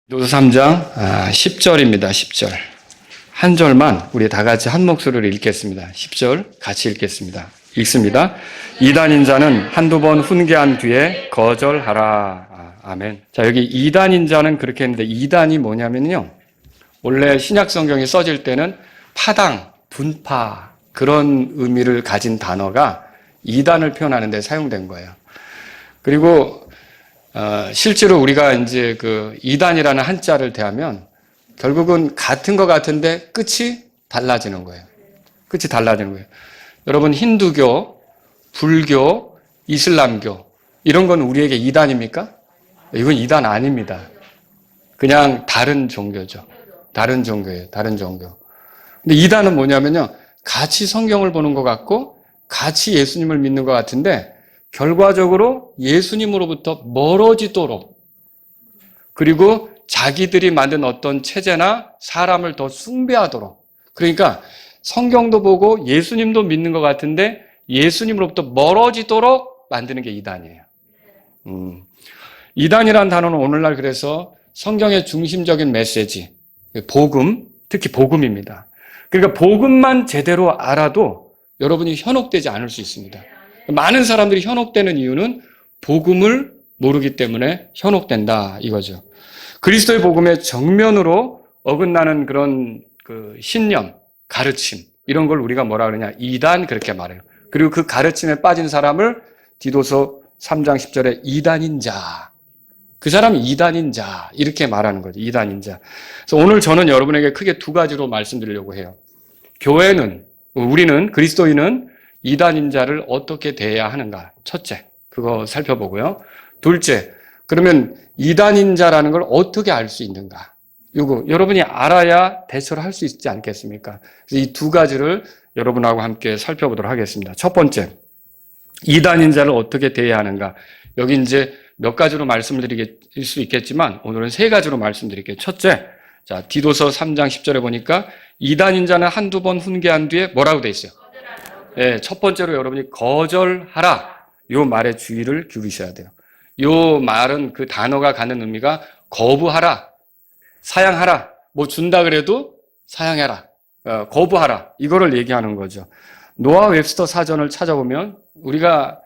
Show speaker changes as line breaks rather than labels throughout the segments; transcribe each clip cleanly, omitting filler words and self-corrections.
디도서 3장 10절입니다. 10절. 한 절만 우리 다 같이 한 목소리로 읽겠습니다. 10절 같이 읽겠습니다. 읽습니다. 이단인 자는 한두 번 훈계한 뒤에 거절하라. 아멘. 자, 여기 이단인 자는 그렇게 했는데 이단이 뭐냐면요. 원래 신약 성경이 써질 때는 파당, 분파 그런 의미를 가진 단어가 이단을 표현하는 데 사용된 거예요. 그리고 실제로 우리가 이제 그 이단이라는 한자를 대하면 결국은 같은 것 같은데 끝이 달라지는 거예요. 끝이 달라지는 거예요. 여러분 힌두교, 불교, 이슬람교 이런 건 우리에게 이단입니까? 이건 이단 아닙니다. 그냥 다른 종교죠. 다른 종교예요. 다른 종교. 근데 이단은 뭐냐면요. 같이 성경을 보는 것 같고 같이 예수님을 믿는 것 같은데 결과적으로 예수님으로부터 멀어지도록 그리고 자기들이 만든 어떤 체제나 사람을 더 숭배하도록 그러니까 성경도 보고 예수님도 믿는 것 같은데 예수님으로부터 멀어지도록 만드는 게 이단이에요. 이단이라는 단어는 오늘날 그래서 성경의 중심적인 메시지, 복음, 특히 복음입니다. 그러니까 복음만 제대로 알아도 여러분이 현혹되지 않을 수 있습니다. 많은 사람들이 현혹되는 이유는 복음을 모르기 때문에 현혹된다 이거죠. 그리스도의 복음의 정면으로 어긋나는 그런 그 신념, 가르침 이런 걸 우리가 뭐라 그러냐 이단 그렇게 말해요. 그리고 그 가르침에 빠진 사람을 디도서 3장 10절에 이단인 자, 그 사람이 이단인 자 이렇게 말하는 거죠. 이단인 자. 그래서 오늘 저는 여러분에게 크게 두 가지로 말씀드리려고 해요. 교회는 우리는 그리스도인은 이단인 자를 어떻게 대해야 하는가? 첫째, 그거 살펴보고요. 둘째, 그러면 이단인 자라는 걸 어떻게 알 수 있는가? 이거 여러분이 알아야 대처를 할 수 있지 않겠습니까? 그래서 이 두 가지를 여러분하고 함께 살펴보도록 하겠습니다. 첫 번째, 이단인 자를 어떻게 대해야 하는가? 여기 이제 몇 가지로 말씀을 드릴 수 있겠지만 오늘은 세 가지로 말씀드릴게요. 첫째, 자 디도서 3장 10절에 보니까 이단인 자는 한두 번 훈계한 뒤에 뭐라고 돼 있어요? 네, 첫 번째로 여러분이 거절하라. 이 말에 주의를 기울이셔야 돼요. 이 말은 그 단어가 갖는 의미가 거부하라, 사양하라, 뭐 준다 그래도 사양해라, 거부하라 이거를 얘기하는 거죠. 노아 웹스터 사전을 찾아보면 우리가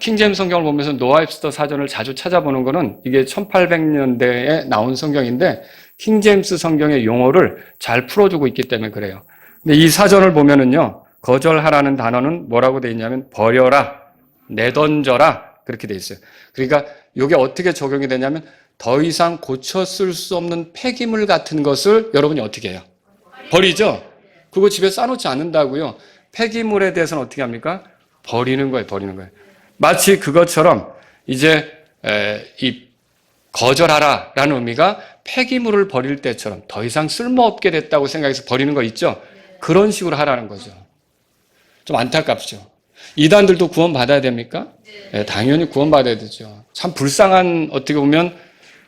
킹제임스 성경을 보면서 노아 웹스터 사전을 자주 찾아보는 거는 이게 1800년대에 나온 성경인데 킹제임스 성경의 용어를 잘 풀어주고 있기 때문에 그래요. 근데 이 사전을 보면은요. 거절하라는 단어는 뭐라고 되어 있냐면 버려라, 내던져라 그렇게 되어 있어요. 그러니까 이게 어떻게 적용이 되냐면 더 이상 고쳐 쓸 수 없는 폐기물 같은 것을 여러분이 어떻게 해요? 버리죠? 그거 집에 쌓아놓지 않는다고요. 폐기물에 대해서는 어떻게 합니까? 버리는 거예요. 버리는 거예요. 마치 그것처럼 이제 이 거절하라라는 의미가 폐기물을 버릴 때처럼 더 이상 쓸모없게 됐다고 생각해서 버리는 거 있죠? 그런 식으로 하라는 거죠. 좀 안타깝죠. 이단들도 구원받아야 됩니까? 네, 당연히 구원받아야 되죠. 참 불쌍한 어떻게 보면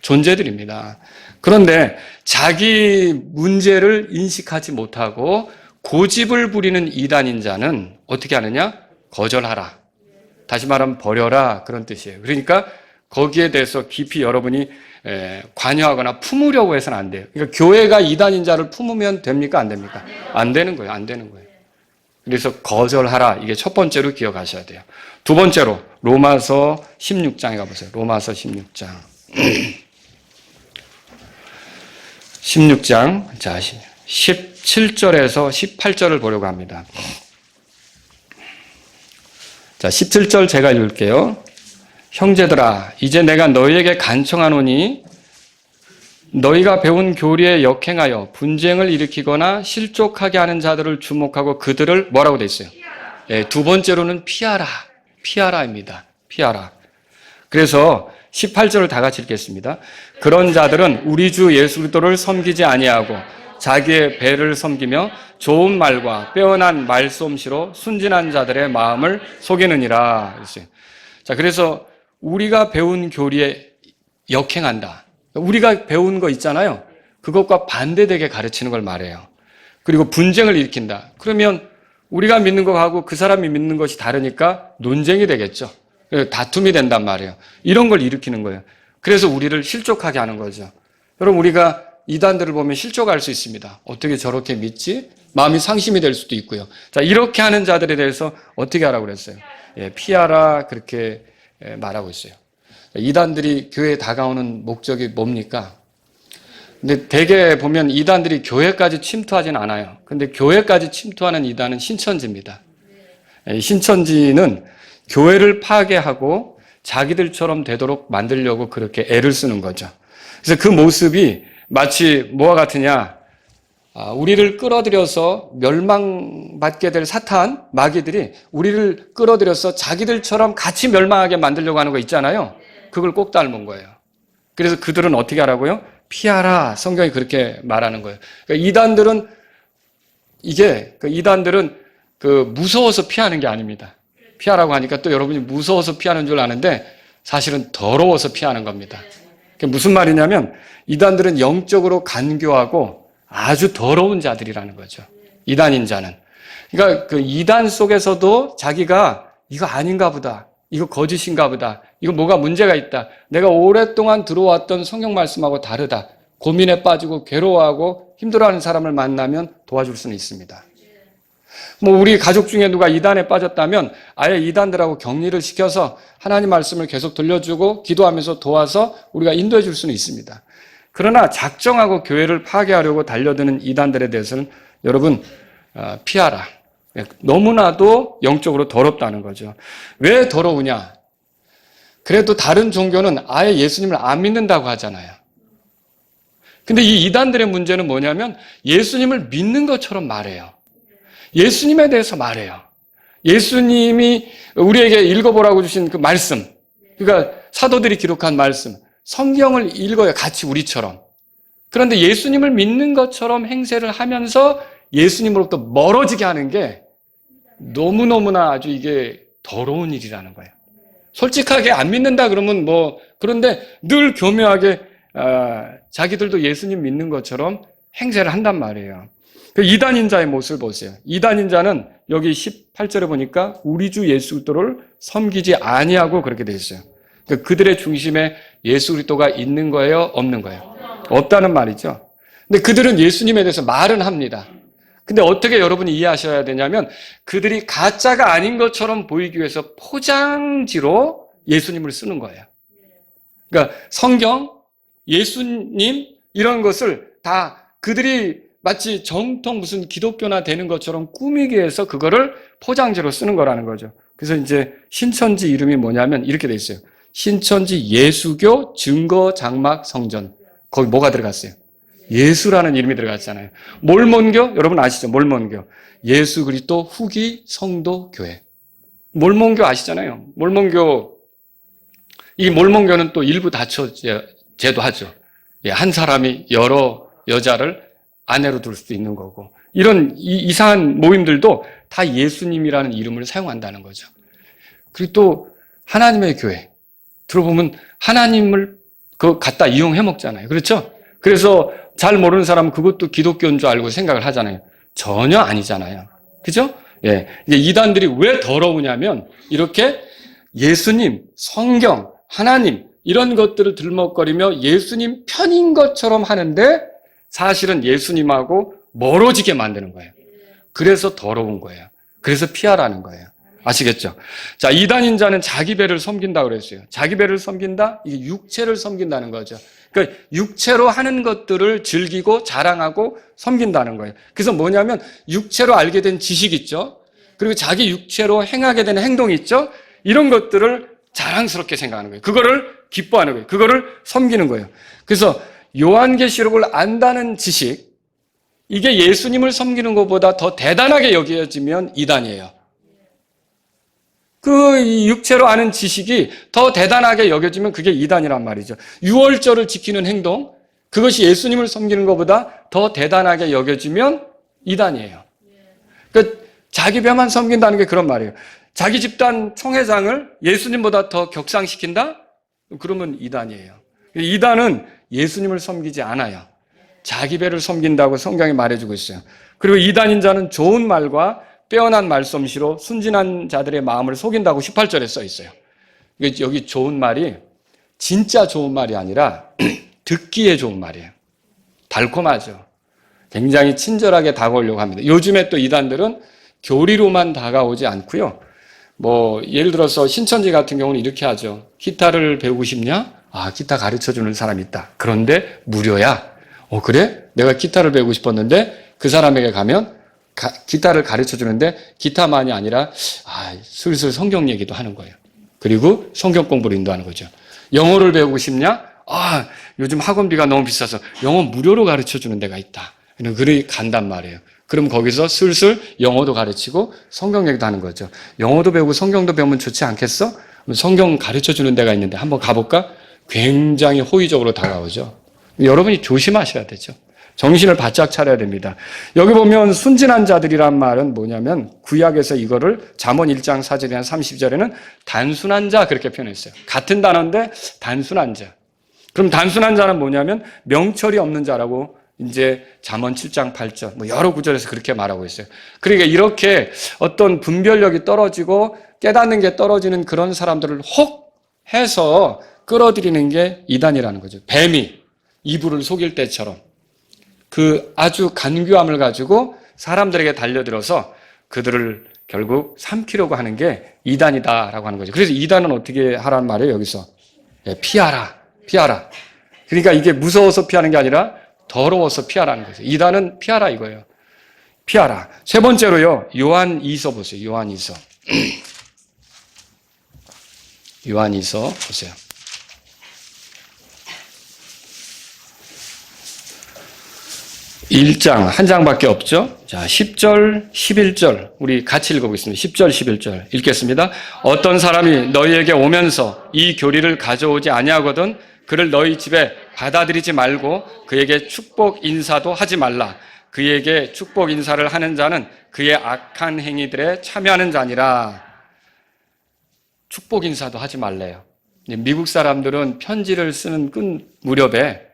존재들입니다. 그런데 자기 문제를 인식하지 못하고 고집을 부리는 이단인 자는 어떻게 하느냐? 거절하라. 다시 말하면 버려라 그런 뜻이에요. 그러니까 거기에 대해서 깊이 여러분이 관여하거나 품으려고 해서는 안 돼요. 그러니까 교회가 이단인 자를 품으면 됩니까? 안 됩니까? 안 되는 거예요. 안 되는 거예요. 그래서 거절하라. 이게 첫 번째로 기억하셔야 돼요. 두 번째로 로마서 16장에 가보세요. 로마서 16장. 16장 자 17절에서 18절을 보려고 합니다. 자 17절 제가 읽을게요. 형제들아 이제 내가 너희에게 간청하노니 너희가 배운 교리에 역행하여 분쟁을 일으키거나 실족하게 하는 자들을 주목하고 그들을 뭐라고 돼 있어요? 네, 두 번째로는 피하라. 피하라입니다. 피하라. 그래서 18절을 다 같이 읽겠습니다. 그런 자들은 우리 주 예수 그리스도를 섬기지 아니하고 자기의 배를 섬기며 좋은 말과 빼어난 말솜씨로 순진한 자들의 마음을 속이느니라. 그랬어요. 자, 그래서 우리가 배운 교리에 역행한다. 우리가 배운 거 있잖아요. 그것과 반대되게 가르치는 걸 말해요. 그리고 분쟁을 일으킨다. 그러면 우리가 믿는 거하고 그 사람이 믿는 것이 다르니까 논쟁이 되겠죠. 다툼이 된단 말이에요. 이런 걸 일으키는 거예요. 그래서 우리를 실족하게 하는 거죠. 여러분, 우리가 이단들을 보면 실족할 수 있습니다. 어떻게 저렇게 믿지? 마음이 상심이 될 수도 있고요. 자, 이렇게 하는 자들에 대해서 어떻게 하라고 그랬어요? 예, 피하라, 그렇게 말하고 있어요. 이단들이 교회에 다가오는 목적이 뭡니까? 근데 대개 보면 이단들이 교회까지 침투하진 않아요. 근데 교회까지 침투하는 이단은 신천지입니다. 신천지는 교회를 파괴하고 자기들처럼 되도록 만들려고 그렇게 애를 쓰는 거죠. 그래서 그 모습이 마치 뭐와 같으냐? 우리를 끌어들여서 멸망받게 될 사탄, 마귀들이 우리를 끌어들여서 자기들처럼 같이 멸망하게 만들려고 하는 거 있잖아요. 그걸 꼭 닮은 거예요. 그래서 그들은 어떻게 하라고요? 피하라. 성경이 그렇게 말하는 거예요. 그러니까 이단들은 무서워서 피하는 게 아닙니다. 피하라고 하니까 또 여러분이 무서워서 피하는 줄 아는데 사실은 더러워서 피하는 겁니다. 그게 무슨 말이냐면 이단들은 영적으로 간교하고 아주 더러운 자들이라는 거죠. 이단인 자는. 그러니까 그 이단 속에서도 자기가 이거 아닌가 보다. 이거 거짓인가 보다. 이거 뭐가 문제가 있다. 내가 오랫동안 들어왔던 성경 말씀하고 다르다. 고민에 빠지고 괴로워하고 힘들어하는 사람을 만나면 도와줄 수는 있습니다. 우리 가족 중에 누가 이단에 빠졌다면 아예 이단들하고 격리를 시켜서 하나님 말씀을 계속 들려주고 기도하면서 도와서 우리가 인도해 줄 수는 있습니다. 그러나 작정하고 교회를 파괴하려고 달려드는 이단들에 대해서는 여러분 피하라. 너무나도 영적으로 더럽다는 거죠. 왜 더러우냐? 그래도 다른 종교는 아예 예수님을 안 믿는다고 하잖아요. 근데 이 이단들의 문제는 뭐냐면 예수님을 믿는 것처럼 말해요. 예수님에 대해서 말해요. 예수님이 우리에게 읽어보라고 주신 그 말씀, 그러니까 사도들이 기록한 말씀, 성경을 읽어요. 같이 우리처럼. 그런데 예수님을 믿는 것처럼 행세를 하면서 예수님으로부터 멀어지게 하는 게 너무너무나 아주 이게 더러운 일이라는 거예요. 솔직하게 안 믿는다 그러면 그런데 늘 교묘하게 자기들도 예수님 믿는 것처럼 행세를 한단 말이에요. 그 이단인자의 모습을 보세요. 이단인자는 여기 18절에 보니까 우리 주 예수 그리스도를 섬기지 아니하고 그렇게 되어 있어요. 그러니까 그들의 중심에 예수 그리스도가 있는 거예요? 없는 거예요? 없다는 말이죠. 근데 그들은 예수님에 대해서 말은 합니다. 근데 어떻게 여러분이 이해하셔야 되냐면 그들이 가짜가 아닌 것처럼 보이기 위해서 포장지로 예수님을 쓰는 거예요. 그러니까 성경, 예수님 이런 것을 다 그들이 마치 정통 무슨 기독교나 되는 것처럼 꾸미기 위해서 그거를 포장지로 쓰는 거라는 거죠. 그래서 이제 신천지 이름이 뭐냐면 이렇게 돼 있어요. 신천지 예수교 증거 장막 성전. 거기 뭐가 들어갔어요? 예수라는 이름이 들어갔잖아요. 몰몬교 여러분 아시죠? 몰몬교. 예수 그리스도 후기 성도 교회. 몰몬교 아시잖아요. 이 몰몬교는 또 일부 다처제도 하죠. 한 사람이 여러 여자를 아내로 둘 수도 있는 거고 이런 이상한 모임들도 다 예수님이라는 이름을 사용한다는 거죠. 그리고 또 하나님의 교회 들어보면 하나님을 갖다 이용해 먹잖아요. 그렇죠? 그래서 잘 모르는 사람은 그것도 기독교인 줄 알고 생각을 하잖아요. 전혀 아니잖아요. 그죠? 예. 이단들이 왜 더러우냐면 이렇게 예수님, 성경, 하나님 이런 것들을 들먹거리며 예수님 편인 것처럼 하는데 사실은 예수님하고 멀어지게 만드는 거예요. 그래서 더러운 거예요. 그래서 피하라는 거예요. 아시겠죠? 자, 이단인 자는 자기 배를 섬긴다고 그랬어요. 자기 배를 섬긴다? 이게 육체를 섬긴다는 거죠. 그러니까 육체로 하는 것들을 즐기고 자랑하고 섬긴다는 거예요. 그래서 뭐냐면 육체로 알게 된 지식 있죠? 그리고 자기 육체로 행하게 되는 행동이 있죠? 이런 것들을 자랑스럽게 생각하는 거예요. 그거를 기뻐하는 거예요. 그거를 섬기는 거예요. 그래서 요한계시록을 안다는 지식, 이게 예수님을 섬기는 것보다 더 대단하게 여겨지면 이단이에요. 그 육체로 아는 지식이 더 대단하게 여겨지면 그게 이단이란 말이죠. 유월절을 지키는 행동, 그것이 예수님을 섬기는 것보다 더 대단하게 여겨지면 이단이에요. 그러니까 자기 배만 섬긴다는 게 그런 말이에요. 자기 집단 총회장을 예수님보다 더 격상시킨다? 그러면 이단이에요. 이단은 예수님을 섬기지 않아요. 자기 배를 섬긴다고 성경이 말해주고 있어요. 그리고 이단인 자는 좋은 말과 빼어난 말솜씨로 순진한 자들의 마음을 속인다고 18절에 써 있어요. 여기 좋은 말이 진짜 좋은 말이 아니라 듣기에 좋은 말이에요. 달콤하죠. 굉장히 친절하게 다가오려고 합니다. 요즘에 또 이단들은 교리로만 다가오지 않고요. 예를 들어서 신천지 같은 경우는 이렇게 하죠. 기타를 배우고 싶냐? 기타 가르쳐주는 사람이 있다. 그런데 무료야. 그래? 내가 기타를 배우고 싶었는데 그 사람에게 가면 기타를 가르쳐주는데 기타만이 아니라 슬슬 성경 얘기도 하는 거예요. 그리고 성경 공부를 인도하는 거죠. 영어를 배우고 싶냐? 요즘 학원비가 너무 비싸서 영어 무료로 가르쳐주는 데가 있다. 그리 간단 말이에요. 그럼 거기서 슬슬 영어도 가르치고 성경 얘기도 하는 거죠. 영어도 배우고 성경도 배우면 좋지 않겠어? 성경 가르쳐주는 데가 있는데 한번 가볼까? 굉장히 호의적으로 다가오죠. 여러분이 조심하셔야 되죠. 정신을 바짝 차려야 됩니다. 여기 보면 순진한 자들이란 말은 뭐냐면 구약에서 이거를 잠언 1장 4절이나 30절에는 단순한 자 그렇게 표현했어요. 같은 단어인데 단순한 자. 그럼 단순한 자는 뭐냐면 명철이 없는 자라고 이제 잠언 7장 8절 여러 구절에서 그렇게 말하고 있어요. 그러니까 이렇게 어떤 분별력이 떨어지고 깨닫는 게 떨어지는 그런 사람들을 혹 해서 끌어들이는 게 이단이라는 거죠. 뱀이 이불을 속일 때처럼 그 아주 간교함을 가지고 사람들에게 달려들어서 그들을 결국 삼키려고 하는 게 이단이다라고 하는 거죠. 그래서 이단은 어떻게 하라는 말이에요, 여기서? 피하라. 그러니까 이게 무서워서 피하는 게 아니라 더러워서 피하라는 거죠. 이단은 피하라 이거예요. 피하라. 세 번째로요, 요한이서 보세요. 요한이서. 요한이서 보세요. 1장, 한 장밖에 없죠? 자, 10절, 11절. 우리 같이 읽어보겠습니다. 10절, 11절. 읽겠습니다. 어떤 사람이 너희에게 오면서 이 교리를 가져오지 아니하거든 그를 너희 집에 받아들이지 말고 그에게 축복 인사도 하지 말라. 그에게 축복 인사를 하는 자는 그의 악한 행위들에 참여하는 자니라. 축복 인사도 하지 말래요. 미국 사람들은 편지를 쓰는 끝 무렵에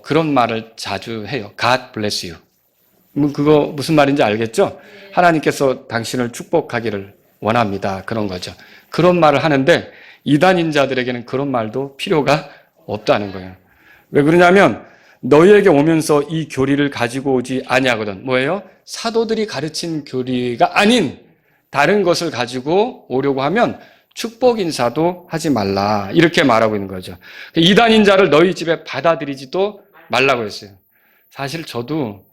그런 말을 자주 해요. God bless you. 그거 무슨 말인지 알겠죠? 하나님께서 당신을 축복하기를 원합니다. 그런 거죠. 그런 말을 하는데 이단인자들에게는 그런 말도 필요가 없다는 거예요. 왜 그러냐면 너희에게 오면서 이 교리를 가지고 오지 아니하거든. 뭐예요? 사도들이 가르친 교리가 아닌 다른 것을 가지고 오려고 하면 축복 인사도 하지 말라. 이렇게 말하고 있는 거죠. 이단인자를 너희 집에 받아들이지도 말라고 했어요. 사실 저도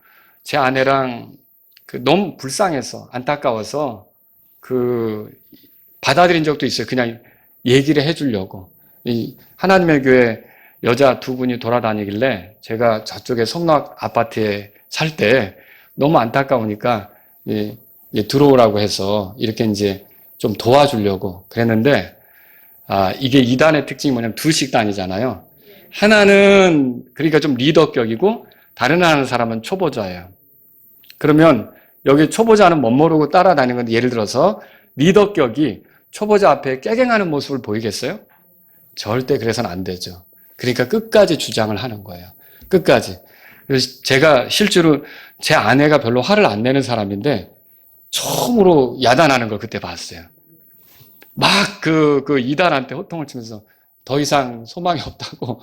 제 아내랑 너무 불쌍해서 안타까워서 받아들인 적도 있어요. 그냥 얘기를 해주려고. 이 하나님의 교회 여자 두 분이 돌아다니길래 제가 저쪽에 성락 아파트에 살 때 너무 안타까우니까 들어오라고 해서 이렇게 이제 좀 도와주려고 그랬는데 이게 이단의 특징이 뭐냐면 두 식단이잖아요. 하나는 그러니까 좀 리더격이고 다른 하나는 사람은 초보자예요. 그러면 여기 초보자는 못 모르고 따라다니는 건데 예를 들어서 리더격이 초보자 앞에 깨갱하는 모습을 보이겠어요? 절대 그래서는 안 되죠. 그러니까 끝까지 주장을 하는 거예요. 끝까지. 그래서 제가 실제로 제 아내가 별로 화를 안 내는 사람인데 처음으로 야단하는 걸 그때 봤어요. 막 그 이단한테 호통을 치면서 더 이상 소망이 없다고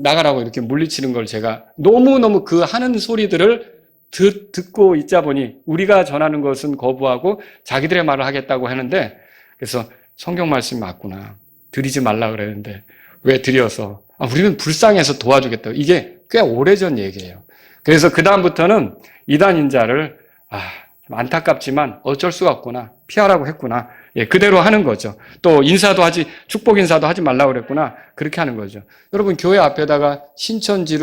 나가라고 이렇게 물리치는 걸 제가 너무너무 그 하는 소리들을 듣고 있자 보니 우리가 전하는 것은 거부하고 자기들의 말을 하겠다고 하는데 그래서 성경 말씀이 맞구나. 드리지 말라 그랬는데 왜 드려서 우리는 불쌍해서 도와주겠다고. 이게 꽤 오래전 얘기예요. 그래서 그 다음부터는 이단인자를 좀 안타깝지만 어쩔 수가 없구나. 피하라고 했구나. 그대로 하는 거죠. 또 축복 인사도 하지 말라고 그랬구나. 그렇게 하는 거죠. 여러분, 교회 앞에다가 신천지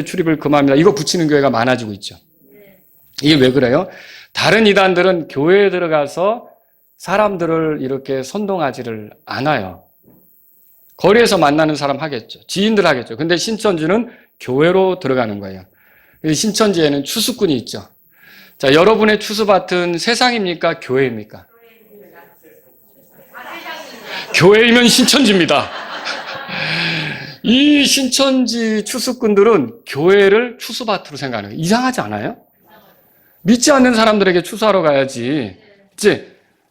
출입을 금합니다. 이거 붙이는 교회가 많아지고 있죠. 이게 왜 그래요? 다른 이단들은 교회에 들어가서 사람들을 이렇게 선동하지를 않아요. 거리에서 만나는 사람 하겠죠. 지인들 하겠죠. 근데 신천지는 교회로 들어가는 거예요. 신천지에는 추수꾼이 있죠. 자, 여러분의 추수밭은 세상입니까? 교회입니까? 교회이면 신천지입니다. 이 신천지 추수꾼들은 교회를 추수밭으로 생각하는 거예요. 이상하지 않아요? 믿지 않는 사람들에게 추수하러 가야지.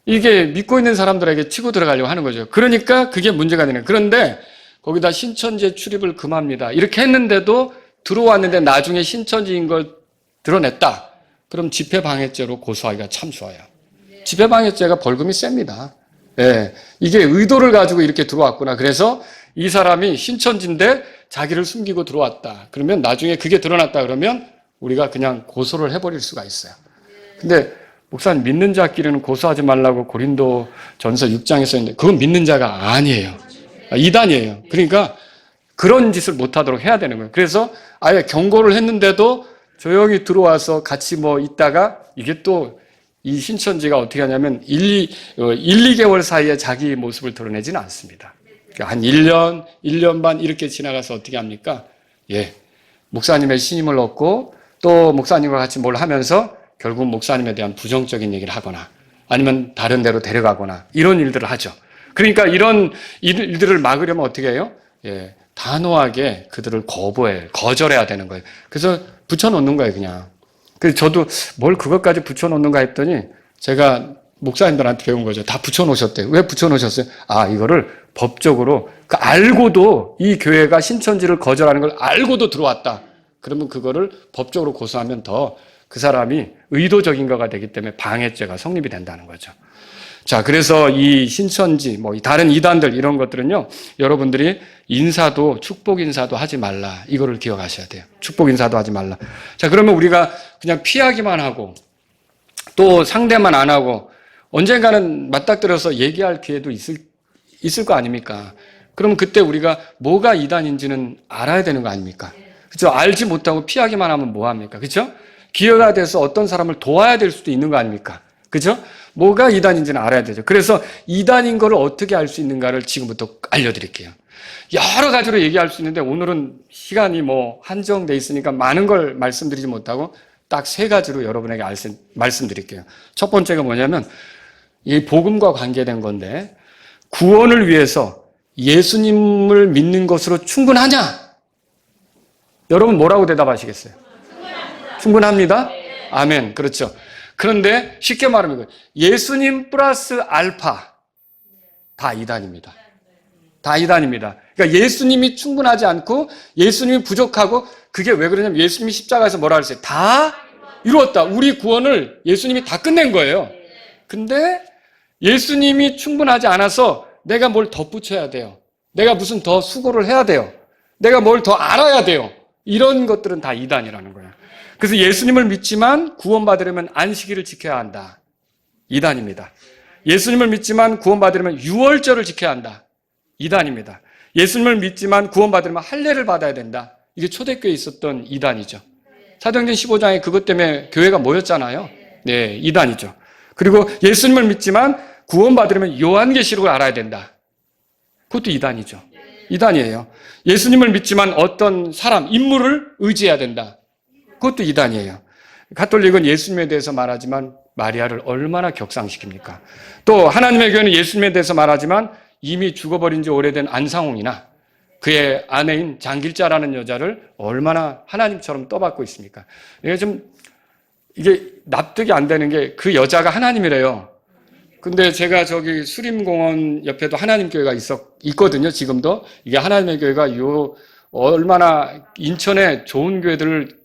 이게 믿고 있는 사람들에게 치고 들어가려고 하는 거죠. 그러니까 그게 문제가 되는 거예요. 그런데 거기다 신천지에 출입을 금합니다. 이렇게 했는데도 들어왔는데 나중에 신천지인 걸 드러냈다. 그럼 집회방해죄로 고소하기가 참 좋아요. 집회방해죄가 벌금이 셉니다. 예, 이게 의도를 가지고 이렇게 들어왔구나. 그래서 이 사람이 신천지인데 자기를 숨기고 들어왔다. 그러면 나중에 그게 드러났다 그러면 우리가 그냥 고소를 해버릴 수가 있어요. 근데 목사님 믿는 자끼리는 고소하지 말라고 고린도 전서 6장에 써있는데 그건 믿는 자가 아니에요. 이단이에요. 그러니까 그런 짓을 못하도록 해야 되는 거예요. 그래서 아예 경고를 했는데도 조용히 들어와서 같이 뭐 있다가 이게 또 이 신천지가 어떻게 하냐면 2개월 사이에 자기 모습을 드러내지는 않습니다. 한 1년 반 이렇게 지나가서 어떻게 합니까? 예. 목사님의 신임을 얻고 또 목사님과 같이 뭘 하면서 결국 목사님에 대한 부정적인 얘기를 하거나 아니면 다른 데로 데려가거나 이런 일들을 하죠. 그러니까 이런 일들을 막으려면 어떻게 해요? 예. 단호하게 그들을 거절해야 되는 거예요. 그래서 붙여놓는 거예요, 그냥. 그래서 저도 뭘 그것까지 붙여놓는가 했더니 제가 목사님들한테 배운 거죠. 다 붙여놓으셨대요. 왜 붙여놓으셨어요? 아, 이거를 법적으로, 알고도 이 교회가 신천지를 거절하는 걸 알고도 들어왔다. 그러면 그거를 법적으로 고소하면 더 그 사람이 의도적인 거가 되기 때문에 방해죄가 성립이 된다는 거죠. 자, 그래서 이 신천지, 뭐 다른 이단들 이런 것들은요, 여러분들이 인사도 축복 인사도 하지 말라. 이거를 기억하셔야 돼요. 축복 인사도 하지 말라. 자, 그러면 우리가 그냥 피하기만 하고 또 상대만 안 하고 언젠가는 맞닥뜨려서 얘기할 기회도 있을 거 아닙니까? 그럼 그때 우리가 뭐가 이단인지는 알아야 되는 거 아닙니까? 그렇죠? 알지 못하고 피하기만 하면 뭐 합니까? 그렇죠? 기회가 돼서 어떤 사람을 도와야 될 수도 있는 거 아닙니까? 그죠? 뭐가 이단인지는 알아야 되죠. 그래서 이단인 거를 어떻게 알 수 있는가를 지금부터 알려드릴게요. 여러 가지로 얘기할 수 있는데 오늘은 시간이 뭐 한정돼 있으니까 많은 걸 말씀드리지 못하고 딱 3가지로 여러분에게 말씀드릴게요. 첫 번째가 뭐냐면 이 복음과 관계된 건데 구원을 위해서 예수님을 믿는 것으로 충분하냐? 여러분 뭐라고 대답하시겠어요? 충분합니다. 아멘. 그렇죠. 그런데 쉽게 말하면 예수님 플러스 알파 다 이단입니다. 다 이단입니다. 그러니까 예수님이 충분하지 않고 예수님이 부족하고 그게 왜 그러냐면 예수님이 십자가에서 뭐라 그랬어요? 다 이루었다. 우리 구원을 예수님이 다 끝낸 거예요. 근데 예수님이 충분하지 않아서 내가 뭘 덧붙여야 돼요. 내가 무슨 더 수고를 해야 돼요. 내가 뭘 더 알아야 돼요. 이런 것들은 다 이단이라는 거예요. 그래서 예수님을 믿지만 구원받으려면 안식일을 지켜야 한다. 이단입니다. 예수님을 믿지만 구원받으려면 유월절을 지켜야 한다. 이단입니다. 예수님을 믿지만 구원받으려면 할례를 받아야 된다. 이게 초대교회에 있었던 이단이죠. 사도행전 15장에 그것 때문에 교회가 모였잖아요. 네, 이단이죠. 그리고 예수님을 믿지만 구원받으려면 요한계시록을 알아야 된다. 그것도 이단이죠. 이단이에요. 예수님을 믿지만 어떤 사람, 인물을 의지해야 된다. 그것도 이단이에요. 가톨릭은 예수님에 대해서 말하지만 마리아를 얼마나 격상시킵니까? 또 하나님의 교회는 예수님에 대해서 말하지만 이미 죽어버린 지 오래된 안상홍이나 그의 아내인 장길자라는 여자를 얼마나 하나님처럼 떠받고 있습니까? 이게 납득이 안 되는 게 그 여자가 하나님이래요. 근데 제가 저기 수림공원 옆에도 하나님 교회가 있거든요, 지금도. 이게 하나님의 교회가 얼마나 인천에 좋은 교회들을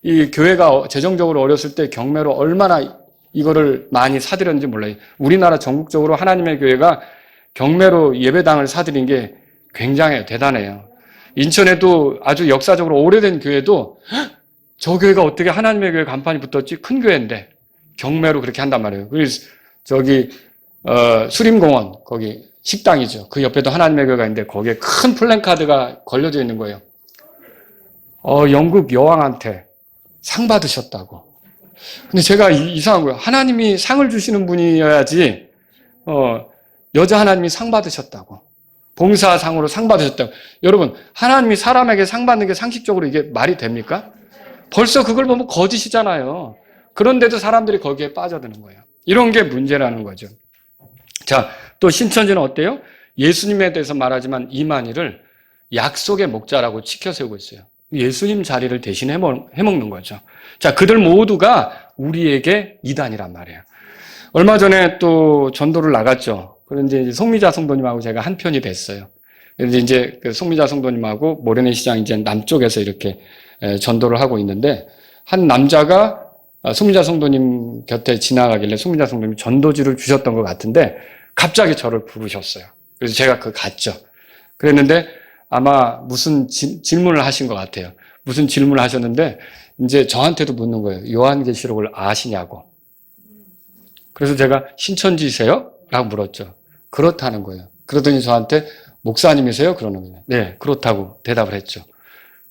이 교회가 재정적으로 어렸을 때 경매로 얼마나 이거를 많이 사들였는지 몰라요. 우리나라 전국적으로 하나님의 교회가 경매로 예배당을 사들인 게 굉장히 대단해요. 인천에도 아주 역사적으로 오래된 교회도 저 교회가 어떻게 하나님의 교회 간판이 붙었지? 큰 교회인데 경매로 그렇게 한단 말이에요. 그래서 저기 수림공원 거기 식당이죠. 그 옆에도 하나님의 교회가 있는데 거기에 큰 플랜카드가 걸려져 있는 거예요. 영국 여왕한테 상 받으셨다고. 근데 제가 이상한 거예요. 하나님이 상을 주시는 분이어야지 여자 하나님이 상 받으셨다고. 봉사상으로 상 받으셨다고. 여러분, 하나님이 사람에게 상 받는 게 상식적으로 이게 말이 됩니까? 벌써 그걸 보면 거짓이잖아요. 그런데도 사람들이 거기에 빠져드는 거예요. 이런 게 문제라는 거죠. 자, 또 신천지는 어때요? 예수님에 대해서 말하지만 이만희를 약속의 목자라고 치켜세우고 있어요. 예수님 자리를 대신 해먹는 거죠. 자, 그들 모두가 우리에게 이단이란 말이에요. 얼마 전에 또 전도를 나갔죠. 그런데 이제 송미자 성도님하고 제가 한 편이 됐어요. 그래서 이제 그 송미자 성도님하고 모래내 시장 이제 남쪽에서 이렇게 전도를 하고 있는데, 한 남자가 송미자 성도님 곁에 지나가길래 송미자 성도님이 전도지를 주셨던 것 같은데 갑자기 저를 부르셨어요. 그래서 제가 갔죠. 그랬는데 아마 무슨 질문을 하신 것 같아요. 무슨 질문을 하셨는데 이제 저한테도 묻는 거예요. 요한계시록을 아시냐고. 그래서 제가 신천지세요? 라고 물었죠. 그렇다는 거예요. 그러더니 저한테 목사님이세요? 그러는 거예요. 네, 그렇다고 대답을 했죠.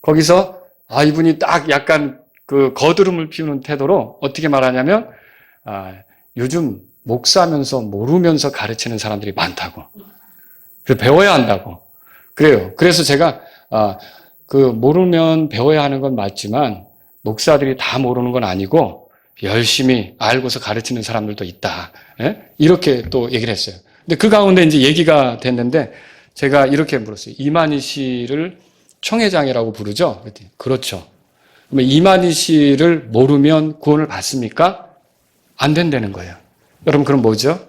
거기서 이분이 딱 약간 그 거드름을 피우는 태도로 어떻게 말하냐면, 요즘 목사면서 모르면서 가르치는 사람들이 많다고. 그래서 배워야 한다고. 그래요. 그래서 제가 그 모르면 배워야 하는 건 맞지만 목사들이 다 모르는 건 아니고 열심히 알고서 가르치는 사람들도 있다. 예? 이렇게 또 얘기를 했어요. 근데 그 가운데 이제 얘기가 됐는데 제가 이렇게 물었어요. 이만희 씨를 총회장이라고 부르죠? 그랬더니 그렇죠. 그러면 이만희 씨를 모르면 구원을 받습니까? 안 된다는 거예요. 여러분 그럼 뭐죠?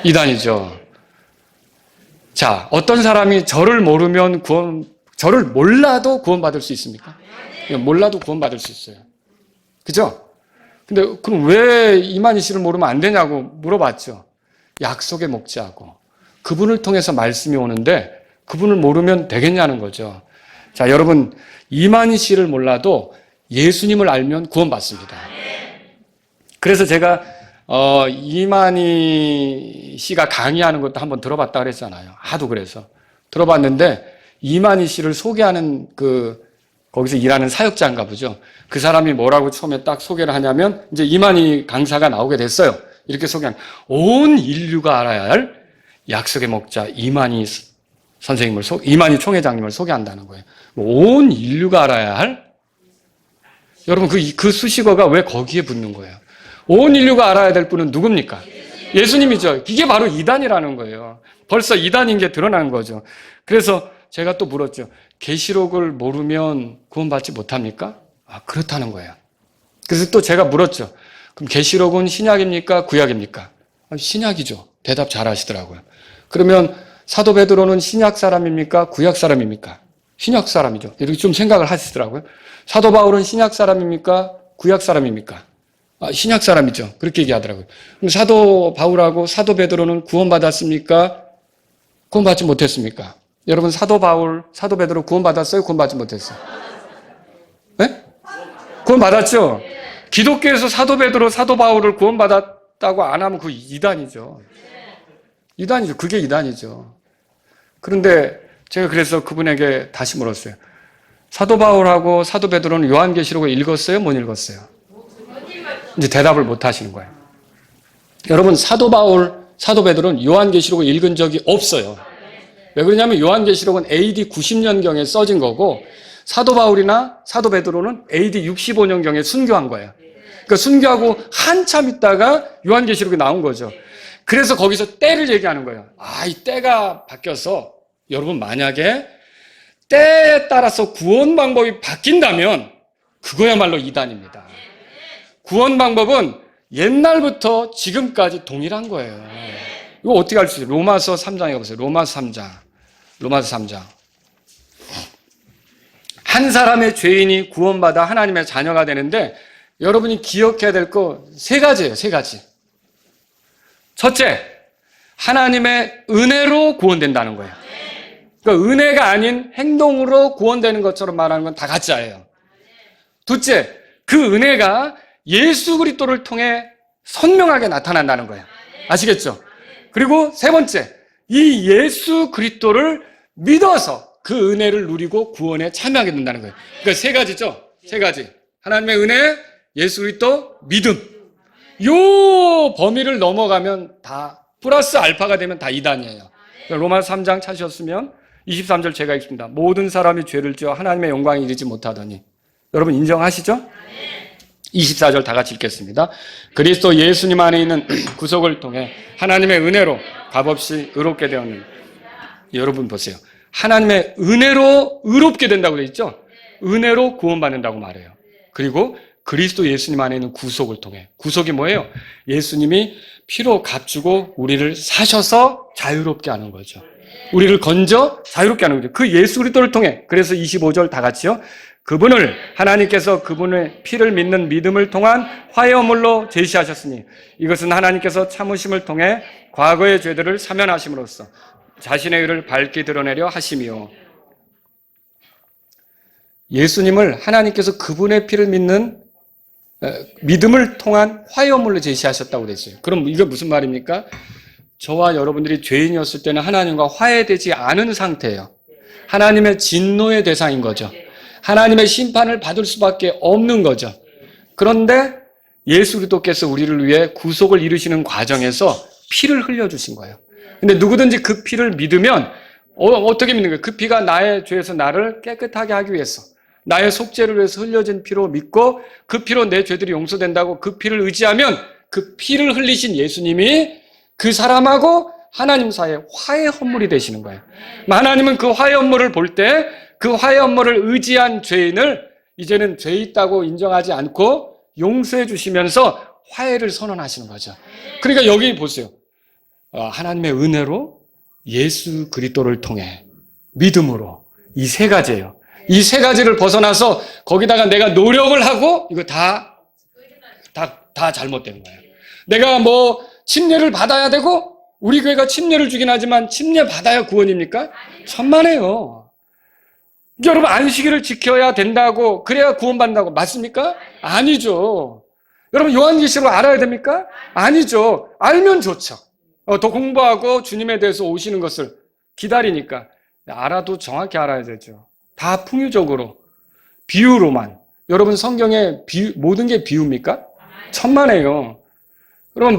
이단이죠. 자, 어떤 사람이 저를 모르면 저를 몰라도 구원받을 수 있습니까? 몰라도 구원받을 수 있어요. 그죠? 근데 그럼 왜 이만희 씨를 모르면 안 되냐고 물어봤죠. 약속의 목자고 그분을 통해서 말씀이 오는데 그분을 모르면 되겠냐는 거죠. 자, 여러분 이만희 씨를 몰라도 예수님을 알면 구원받습니다. 그래서 제가 이만희 씨가 강의하는 것도 한번 들어봤다 그랬잖아요. 하도 그래서 들어봤는데 이만희 씨를 소개하는 거기서 일하는 사역자인가 보죠. 그 사람이 뭐라고 처음에 딱 소개를 하냐면 이제 이만희 강사가 나오게 됐어요. 이렇게 소개한 온 인류가 알아야 할 약속의 목자 이만희 선생님을 이만희 총회장님을 소개한다는 거예요. 온 인류가 알아야 할 여러분 그 수식어가 왜 거기에 붙는 거예요? 온 인류가 알아야 될 분은 누굽니까? 예수님이죠. 이게 바로 이단이라는 거예요. 벌써 이단인 게 드러난 거죠. 그래서 제가 또 물었죠. 계시록을 모르면 구원받지 못합니까? 그렇다는 거예요. 그래서 또 제가 물었죠. 그럼 계시록은 신약입니까? 구약입니까? 신약이죠. 대답 잘 하시더라고요. 그러면 사도 베드로는 신약 사람입니까? 구약 사람입니까? 신약 사람이죠. 이렇게 좀 생각을 하시더라고요. 사도 바울은 신약 사람입니까? 구약 사람입니까? 신약 사람이죠. 그렇게 얘기하더라고요. 그럼 사도 바울하고 사도 베드로는 구원받았습니까? 구원받지 못했습니까? 여러분 사도 바울, 사도 베드로 구원받았어요? 구원받지 못했어요? 네? 구원받았죠? 기독교에서 사도 베드로, 사도 바울을 구원받았다고 안 하면 그 이단이죠. 이단이죠. 그게 이단이죠. 그런데 제가 그래서 그분에게 다시 물었어요. 사도 바울하고 사도 베드로는 요한계시록을 읽었어요? 못 읽었어요? 이제 대답을 못 하시는 거예요. 여러분 사도 바울, 사도 베드로는 요한계시록을 읽은 적이 없어요. 왜 그러냐면 요한계시록은 AD 90년경에 써진 거고 사도 바울이나 사도 베드로는 AD 65년경에 순교한 거예요. 그러니까 순교하고 한참 있다가 요한계시록이 나온 거죠. 그래서 거기서 때를 얘기하는 거예요. 이 때가 바뀌어서 여러분 만약에 때에 따라서 구원 방법이 바뀐다면 그거야말로 이단입니다. 구원 방법은 옛날부터 지금까지 동일한 거예요. 이거 어떻게 알 수 있어요? 로마서 3장에 가보세요. 로마서 3장. 한 사람의 죄인이 구원받아 하나님의 자녀가 되는데 여러분이 기억해야 될 거 세 가지예요. 세 가지. 첫째, 하나님의 은혜로 구원된다는 거예요. 그러니까 은혜가 아닌 행동으로 구원되는 것처럼 말하는 건 다 가짜예요. 둘째, 그 은혜가 예수 그리스도를 통해 선명하게 나타난다는 거예요. 아시겠죠? 그리고 세 번째, 이 예수 그리스도를 믿어서 그 은혜를 누리고 구원에 참여하게 된다는 거예요. 그러니까 세 가지죠. 세 가지. 하나님의 은혜, 예수 그리스도, 믿음. 요 범위를 넘어가면 다 플러스 알파가 되면 다 이단이에요. 그러니까 로마서 3장 찾으셨으면 23절 제가 읽습니다. 모든 사람이 죄를 지어 하나님의 영광에 이르지 못하더니. 여러분 인정하시죠? 24절 다 같이 읽겠습니다. 그리스도 예수님 안에 있는 구속을 통해 하나님의 은혜로 값없이 의롭게 되었는. 여러분 보세요. 하나님의 은혜로 의롭게 된다고 되어 있죠? 은혜로 구원받는다고 말해요. 그리고 그리스도 예수님 안에 있는 구속을 통해. 구속이 뭐예요? 예수님이 피로 값주고 우리를 사셔서 자유롭게 하는 거죠. 우리를 건져 자유롭게 하는 거죠. 그 예수 그리스도를 통해. 그래서 25절 다 같이요. 그분을 하나님께서 그분의 피를 믿는 믿음을 통한 화해물로 제시하셨으니 이것은 하나님께서 참으심을 통해 과거의 죄들을 사면하심으로써 자신의 의를 밝게 드러내려 하심이요. 예수님을 하나님께서 그분의 피를 믿는 믿음을 통한 화해물로 제시하셨다고 됐어요. 그럼 이게 무슨 말입니까? 저와 여러분들이 죄인이었을 때는 하나님과 화해되지 않은 상태예요. 하나님의 진노의 대상인 거죠. 하나님의 심판을 받을 수밖에 없는 거죠. 그런데 예수 그리스도께서 우리를 위해 구속을 이루시는 과정에서 피를 흘려주신 거예요. 근데 누구든지 그 피를 믿으면 어떻게 믿는 거예요? 그 피가 나의 죄에서 나를 깨끗하게 하기 위해서 나의 속죄를 위해서 흘려진 피로 믿고 그 피로 내 죄들이 용서된다고 그 피를 의지하면 그 피를 흘리신 예수님이 그 사람하고 하나님 사이의 화해 헌물이 되시는 거예요. 하나님은 그 화해 헌물을 볼 때 그 화해 헌물을 의지한 죄인을 이제는 죄 있다고 인정하지 않고 용서해 주시면서 화해를 선언하시는 거죠. 그러니까 여기 보세요. 하나님의 은혜로 예수 그리스도를 통해 믿음으로 이 세 가지예요. 이 세 가지를 벗어나서 거기다가 내가 노력을 하고 이거 다 잘못된 거예요. 내가 뭐 침례를 받아야 되고 우리 교회가 침례를 주긴 하지만 침례 받아야 구원입니까? 천만에요. 여러분 안식일을 지켜야 된다고 그래야 구원받는다고 맞습니까? 아니죠. 여러분 요한계시록 알아야 됩니까? 아니죠. 알면 좋죠. 더 공부하고 주님에 대해서 오시는 것을 기다리니까 알아도 정확히 알아야 되죠. 다 풍유적으로 비유로만. 여러분 성경에 모든 게 비유입니까? 천만에요. 여러분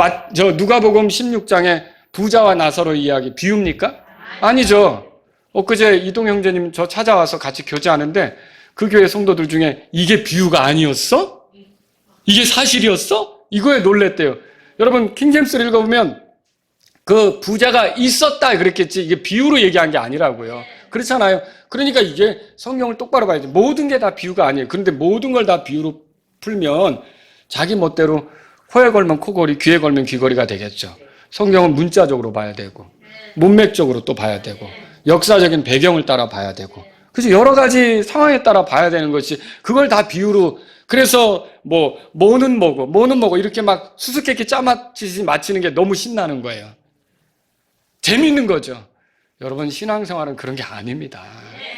누가복음 16장에 부자와 나사로 이야기 비유입니까? 아니죠. 엊그제 이동 형제님 저 찾아와서 같이 교제하는데 그 교회 성도들 중에 이게 비유가 아니었어? 이게 사실이었어? 이거에 놀랬대요. 여러분 킹제임스를 읽어보면 그 부자가 있었다 그랬겠지 이게 비유로 얘기한 게 아니라고요. 그렇잖아요. 그러니까 이게 성경을 똑바로 봐야지. 모든 게 다 비유가 아니에요. 그런데 모든 걸 다 비유로 풀면 자기 멋대로 코에 걸면 코걸이, 귀에 걸면 귀걸이가 되겠죠. 성경은 문자적으로 봐야 되고 문맥적으로 또 봐야 되고 역사적인 배경을 따라 봐야 되고 그래서 여러 가지 상황에 따라 봐야 되는 것이 그걸 다 비유로 그래서 뭐는 뭐고 이렇게 막 수수께끼 짜맞히지 맞히는 게 너무 신나는 거예요. 재미있는 거죠. 여러분 신앙생활은 그런 게 아닙니다.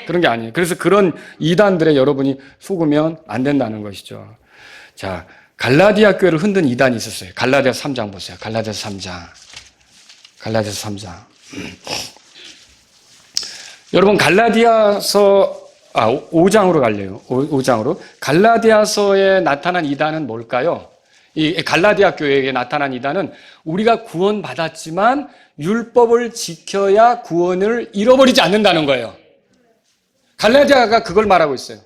그런 게 아니에요. 그래서 그런 이단들에 여러분이 속으면 안 된다는 것이죠. 자, 갈라디아 교회를 흔든 이단이 있었어요. 갈라디아서 3장 보세요. 갈라디아서 3장. 여러분 갈라디아서 5장으로 갈래요. 5장으로. 갈라디아서에 나타난 이단은 뭘까요? 이 갈라디아 교회에 나타난 이단은 우리가 구원받았지만 율법을 지켜야 구원을 잃어버리지 않는다는 거예요. 갈라디아가 그걸 말하고 있어요.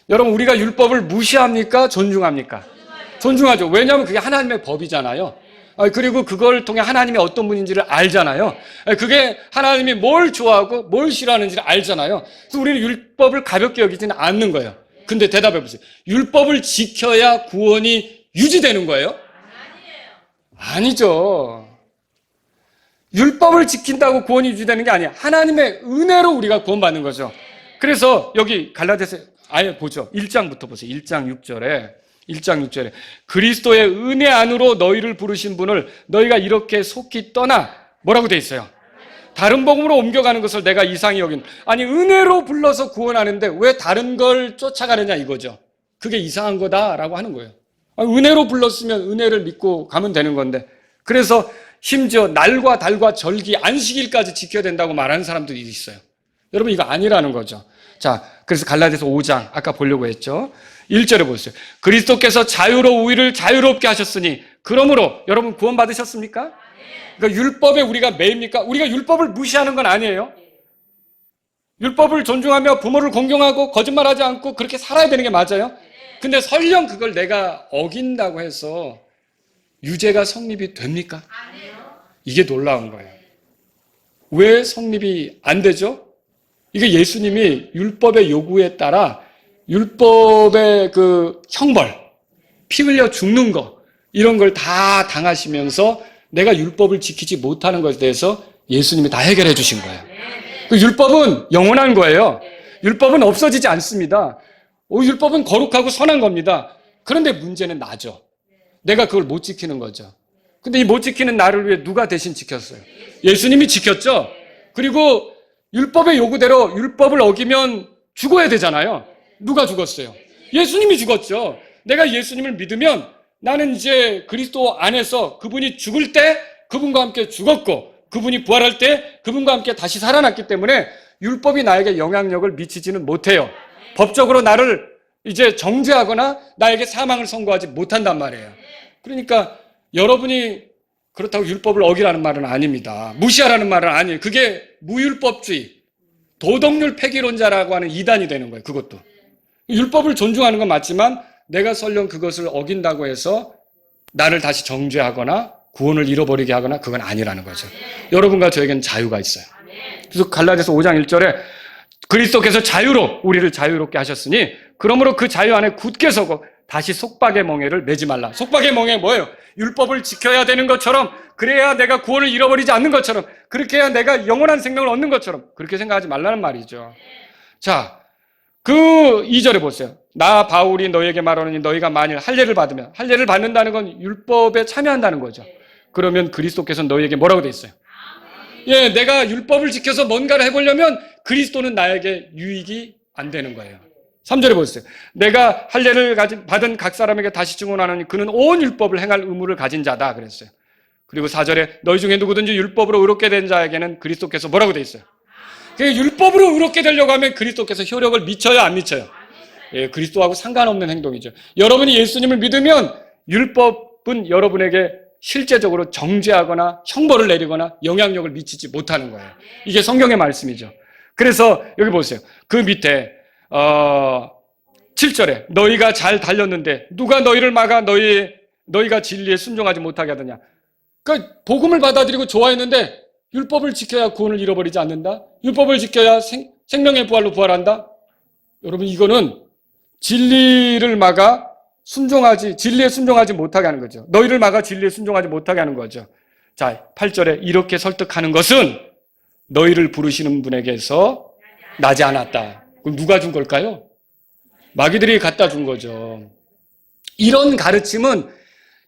여러분 우리가 율법을 무시합니까? 존중합니까? 존중하죠. 왜냐하면 그게 하나님의 법이잖아요. 그리고 그걸 통해 하나님이 어떤 분인지를 알잖아요. 그게 하나님이 뭘 좋아하고 뭘 싫어하는지를 알잖아요. 그래서 우리는 율법을 가볍게 여기지는 않는 거예요. 근데 대답해 보세요. 율법을 지켜야 구원이 유지되는 거예요? 아니죠. 율법을 지킨다고 구원이 유지되는 게 아니에요. 하나님의 은혜로 우리가 구원받는 거죠. 그래서 여기 갈라디아서 아예 보죠. 1장부터 보세요. 1장 6절에 그리스도의 은혜 안으로 너희를 부르신 분을 너희가 이렇게 속히 떠나 뭐라고 돼 있어요? 다른 복음으로 옮겨가는 것을 내가 이상히 여긴. 아니 은혜로 불러서 구원하는데 왜 다른 걸 쫓아가느냐 이거죠. 그게 이상한 거다라고 하는 거예요. 은혜로 불렀으면 은혜를 믿고 가면 되는 건데 그래서 심지어 날과 달과 절기 안식일까지 지켜야 된다고 말하는 사람들이 있어요. 여러분 이거 아니라는 거죠. 자, 그래서 갈라디아서 5장 아까 보려고 했죠. 1절에 보세요. 그리스도께서 자유로 우리를 자유롭게 하셨으니 그러므로 여러분 구원 받으셨습니까? 그러니까 율법에 우리가 매입니까? 우리가 율법을 무시하는 건 아니에요. 율법을 존중하며 부모를 공경하고 거짓말하지 않고 그렇게 살아야 되는 게 맞아요. 근데 설령 그걸 내가 어긴다고 해서 유죄가 성립이 됩니까? 이게 놀라운 거예요. 왜 성립이 안 되죠? 이게 예수님이 율법의 요구에 따라 율법의 그 형벌, 피 흘려 죽는 거 이런 걸 다 당하시면서 내가 율법을 지키지 못하는 것에 대해서 예수님이 다 해결해 주신 거예요. 그 율법은 영원한 거예요. 율법은 없어지지 않습니다. 율법은 거룩하고 선한 겁니다. 그런데 문제는 나죠. 내가 그걸 못 지키는 거죠. 근데 이 못 지키는 나를 위해 누가 대신 지켰어요? 예수님이 지켰죠. 그리고 율법의 요구대로 율법을 어기면 죽어야 되잖아요. 누가 죽었어요? 예수님이 죽었죠. 내가 예수님을 믿으면 나는 이제 그리스도 안에서 그분이 죽을 때 그분과 함께 죽었고 그분이 부활할 때 그분과 함께 다시 살아났기 때문에 율법이 나에게 영향력을 미치지는 못해요. 법적으로 나를 이제 정죄하거나 나에게 사망을 선고하지 못한단 말이에요. 그러니까 여러분이 그렇다고 율법을 어기라는 말은 아닙니다. 무시하라는 말은 아니에요. 그게 무율법주의, 도덕률 폐기론자라고 하는 이단이 되는 거예요. 그것도. 율법을 존중하는 건 맞지만 내가 설령 그것을 어긴다고 해서 나를 다시 정죄하거나 구원을 잃어버리게 하거나 그건 아니라는 거죠. 여러분과 저에게는 자유가 있어요. 그래서 갈라디아서 5장 1절에 그리스도께서 자유로 우리를 자유롭게 하셨으니 그러므로 그 자유 안에 굳게 서고 다시 속박의 멍에를 매지 말라. 속박의 멍에 뭐예요? 율법을 지켜야 되는 것처럼, 그래야 내가 구원을 잃어버리지 않는 것처럼, 그렇게 해야 내가 영원한 생명을 얻는 것처럼 그렇게 생각하지 말라는 말이죠. 자, 그 2절에 보세요. 나 바울이 너희에게 말하노니 너희가 만일 할례를 받으면, 할례를 받는다는 건 율법에 참여한다는 거죠. 그러면 그리스도께서 너희에게 뭐라고 돼 있어요? 예, 내가 율법을 지켜서 뭔가를 해보려면 그리스도는 나에게 유익이 안 되는 거예요. 3절에 보세요. 내가 할례를 받은 각 사람에게 다시 증언하노니 그는 온 율법을 행할 의무를 가진 자다 그랬어요. 그리고 4절에 너희 중에 누구든지 율법으로 의롭게 된 자에게는 그리스도께서 뭐라고 돼 있어요? 율법으로 의롭게 되려고 하면 그리스도께서 효력을 미쳐요, 안 미쳐요? 예, 그리스도하고 상관없는 행동이죠. 여러분이 예수님을 믿으면 율법은 여러분에게 실제적으로 정죄하거나 형벌을 내리거나 영향력을 미치지 못하는 거예요. 이게 성경의 말씀이죠. 그래서 여기 보세요. 그 밑에 7절에 너희가 잘 달렸는데 누가 너희를 막아 너희가 진리에 순종하지 못하게 하더냐. 그러니까 복음을 받아들이고 좋아했는데 율법을 지켜야 구원을 잃어버리지 않는다. 율법을 지켜야 생명의 부활로 부활한다. 여러분 이거는 진리를 막아 진리에 순종하지 못하게 하는 거죠. 너희를 막아 진리에 순종하지 못하게 하는 거죠. 자, 8절에 이렇게 설득하는 것은 너희를 부르시는 분에게서 나지 않았다. 그럼 누가 준 걸까요? 마귀들이 갖다 준 거죠. 이런 가르침은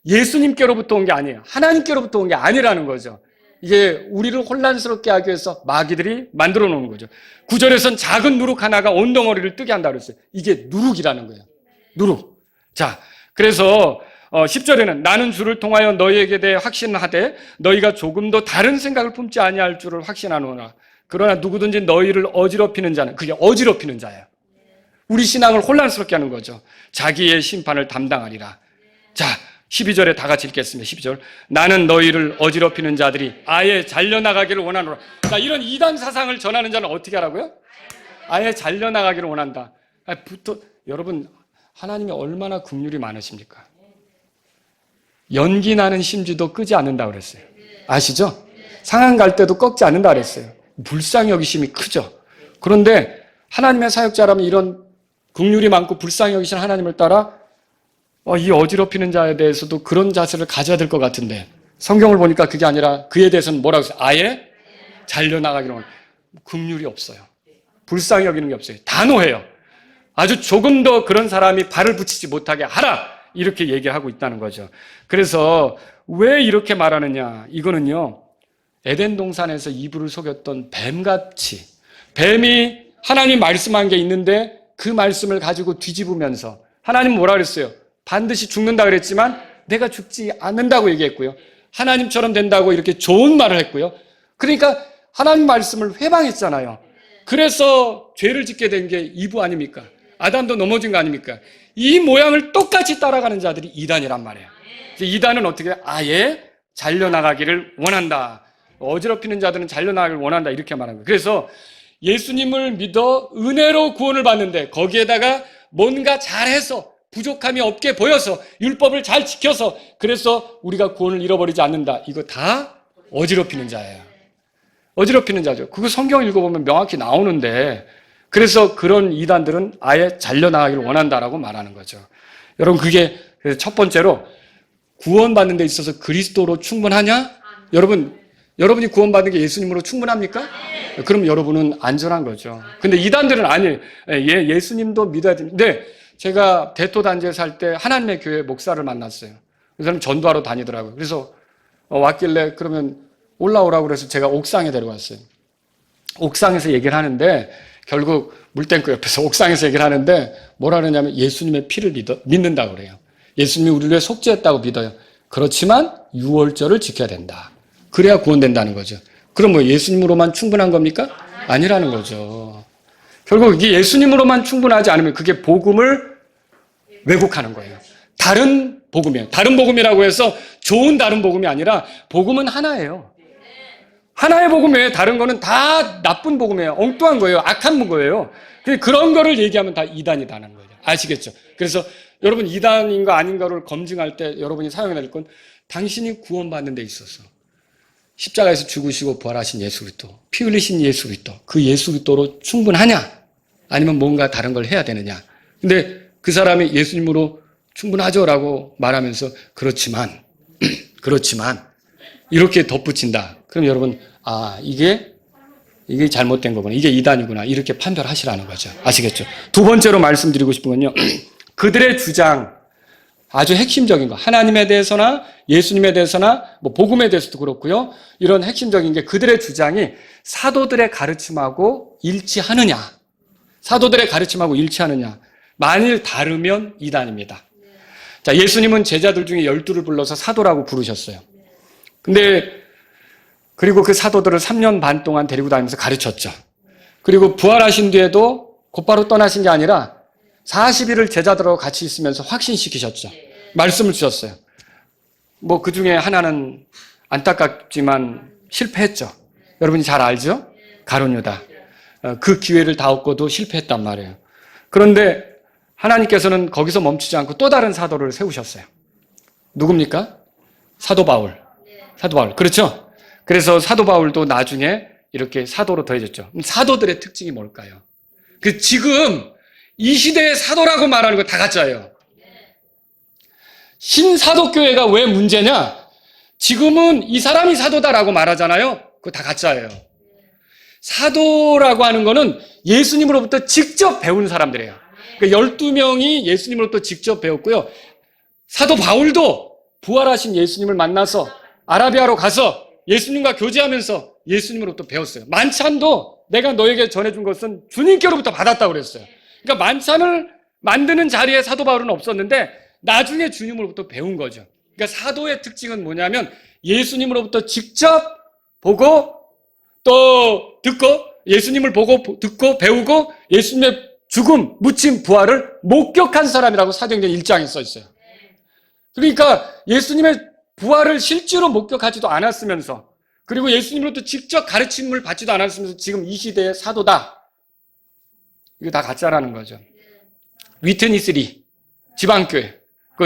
예수님께로부터 온 게 아니에요. 하나님께로부터 온 게 아니라는 거죠. 이게 우리를 혼란스럽게 하기 위해서 마귀들이 만들어 놓은 거죠. 9절에서는 작은 누룩 하나가 온 덩어리를 뜨게 한다 그랬어요. 이게 누룩이라는 거예요. 누룩. 자, 그래서 10절에는 나는 주를 통하여 너희에게 대해 확신하되 너희가 조금도 다른 생각을 품지 아니할 줄을 확신하노라. 그러나 누구든지 너희를 어지럽히는 자는, 그게 어지럽히는 자예요. 우리 신앙을 혼란스럽게 하는 거죠. 자기의 심판을 담당하리라. 자, 12절에 다 같이 읽겠습니다. 12절. 나는 너희를 어지럽히는 자들이 아예 잘려나가기를 원하노라. 자, 이런 이단 사상을 전하는 자는 어떻게 하라고요? 아예 잘려나가기를 원한다. 여러분, 하나님이 얼마나 긍휼이 많으십니까? 연기 나는 심지도 끄지 않는다 그랬어요. 아시죠? 상한 갈 때도 꺾지 않는다 그랬어요. 불쌍히 여기심이 크죠. 그런데 하나님의 사역자라면 이런 긍휼이 많고 불쌍히 여기신 하나님을 따라 이 어지럽히는 자에 대해서도 그런 자세를 가져야 될 것 같은데 성경을 보니까 그게 아니라 그에 대해서는 뭐라고 했어요? 아예 잘려나가기로 하는 긍휼이 없어요. 불쌍히 여기는 게 없어요. 단호해요. 아주 조금 더 그런 사람이 발을 붙이지 못하게 하라 이렇게 얘기하고 있다는 거죠. 그래서 왜 이렇게 말하느냐, 이거는요 에덴 동산에서 이브를 속였던 뱀같이, 뱀이 하나님 말씀한 게 있는데 그 말씀을 가지고 뒤집으면서 하나님 뭐라 그랬어요? 반드시 죽는다 그랬지만 내가 죽지 않는다고 얘기했고요. 하나님처럼 된다고 이렇게 좋은 말을 했고요. 그러니까 하나님 말씀을 회방했잖아요. 그래서 죄를 짓게 된 게 이브 아닙니까? 아담도 넘어진 거 아닙니까? 이 모양을 똑같이 따라가는 자들이 이단이란 말이에요. 이단은 어떻게 아예 잘려나가기를 원한다. 어지럽히는 자들은 잘려나가기를 원한다. 이렇게 말하는 거예요. 그래서 예수님을 믿어 은혜로 구원을 받는데 거기에다가 뭔가 잘해서 부족함이 없게 보여서 율법을 잘 지켜서 그래서 우리가 구원을 잃어버리지 않는다. 이거 다 어지럽히는 자예요. 어지럽히는 자죠. 그거 성경 읽어보면 명확히 나오는데 그래서 그런 이단들은 아예 잘려나가기를 원한다라고 말하는 거죠. 여러분 그게 첫 번째로 구원받는 데 있어서 그리스도로 충분하냐? 여러분 여러분이 구원받은 게 예수님으로 충분합니까? 그럼 여러분은 안전한 거죠. 근데 이단들은 아니에요. 예수님도 믿어야 되는데, 제가 대토단지에 살 때 하나님의 교회 목사를 만났어요. 그 사람 전도하러 다니더라고요. 그래서 왔길래 그러면 올라오라고 그래서 제가 옥상에 데려갔어요. 옥상에서 얘기를 하는데, 결국 물탱크 옆에서 옥상에서 얘기를 하는데 뭐라 그러냐면 예수님의 피를 믿는다고 그래요. 예수님이 우리를 위해 속죄했다고 믿어요. 그렇지만 유월절을 지켜야 된다. 그래야 구원된다는 거죠. 그럼 뭐 예수님으로만 충분한 겁니까? 아니라는 거죠. 결국 이게 예수님으로만 충분하지 않으면 그게 복음을 왜곡하는 거예요. 다른 복음이에요. 다른 복음이라고 해서 좋은 다른 복음이 아니라 복음은 하나예요. 하나의 복음이에요. 다른 거는 다 나쁜 복음이에요. 엉뚱한 거예요. 악한 거예요. 그런 거를 얘기하면 다 이단이다는 거예요. 아시겠죠? 그래서 여러분 이단인가 아닌가를 검증할 때 여러분이 사용해야 될 건 당신이 구원받는 데 있어서 십자가에서 죽으시고 부활하신 예수 그리스도, 피 흘리신 예수 그리스도, 그 예수 그리스도로 충분하냐? 아니면 뭔가 다른 걸 해야 되느냐? 근데 그 사람이 예수님으로 충분하죠라고 말하면서 그렇지만 이렇게 덧붙인다. 그럼 여러분 이게 잘못된 거구나. 이게 이단이구나. 이렇게 판별하시라는 거죠. 아시겠죠? 두 번째로 말씀드리고 싶은 건요. 그들의 주장 아주 핵심적인 거. 하나님에 대해서나 예수님에 대해서나 뭐 복음에 대해서도 그렇고요. 이런 핵심적인 게 그들의 주장이 사도들의 가르침하고 일치하느냐. 사도들의 가르침하고 일치하느냐. 만일 다르면 이단입니다. 자, 예수님은 제자들 중에 12를 불러서 사도라고 부르셨어요. 근데 그리고 그 사도들을 3년 반 동안 데리고 다니면서 가르쳤죠. 그리고 부활하신 뒤에도 곧바로 떠나신 게 아니라 40일을 제자들하고 같이 있으면서 확신시키셨죠. 말씀을 주셨어요. 뭐 그 중에 하나는 안타깝지만 실패했죠. 여러분이 잘 알죠? 가룟 유다. 그 기회를 다 얻고도 실패했단 말이에요. 그런데 하나님께서는 거기서 멈추지 않고 또 다른 사도를 세우셨어요. 누굽니까? 사도 바울. 사도 바울. 그렇죠? 그래서 사도 바울도 나중에 이렇게 사도로 더해졌죠. 사도들의 특징이 뭘까요? 지금 이 시대의 사도라고 말하는 거 다 가짜예요. 신사도교회가 왜 문제냐? 지금은 이 사람이 사도다라고 말하잖아요. 그거 다 가짜예요. 사도라고 하는 거는 예수님으로부터 직접 배운 사람들이에요. 그러니까 12명이 예수님으로부터 직접 배웠고요. 사도 바울도 부활하신 예수님을 만나서 아라비아로 가서 예수님과 교제하면서 예수님으로부터 배웠어요. 만찬도 내가 너에게 전해준 것은 주님께로부터 받았다고 그랬어요. 그러니까 만찬을 만드는 자리에 사도 바울은 없었는데 나중에 주님으로부터 배운 거죠. 그러니까 사도의 특징은 뭐냐면 예수님으로부터 직접 보고 또 듣고 예수님을 보고 듣고 배우고 예수님의 죽음, 묻힘, 부활을 목격한 사람이라고 사도행전 1장에 써 있어요. 그러니까 예수님의 부활을 실제로 목격하지도 않았으면서 그리고 예수님으로부터 직접 가르침을 받지도 않았으면서 지금 이 시대의 사도다. 이거 다 가짜라는 거죠. 위트니스리, 지방교회.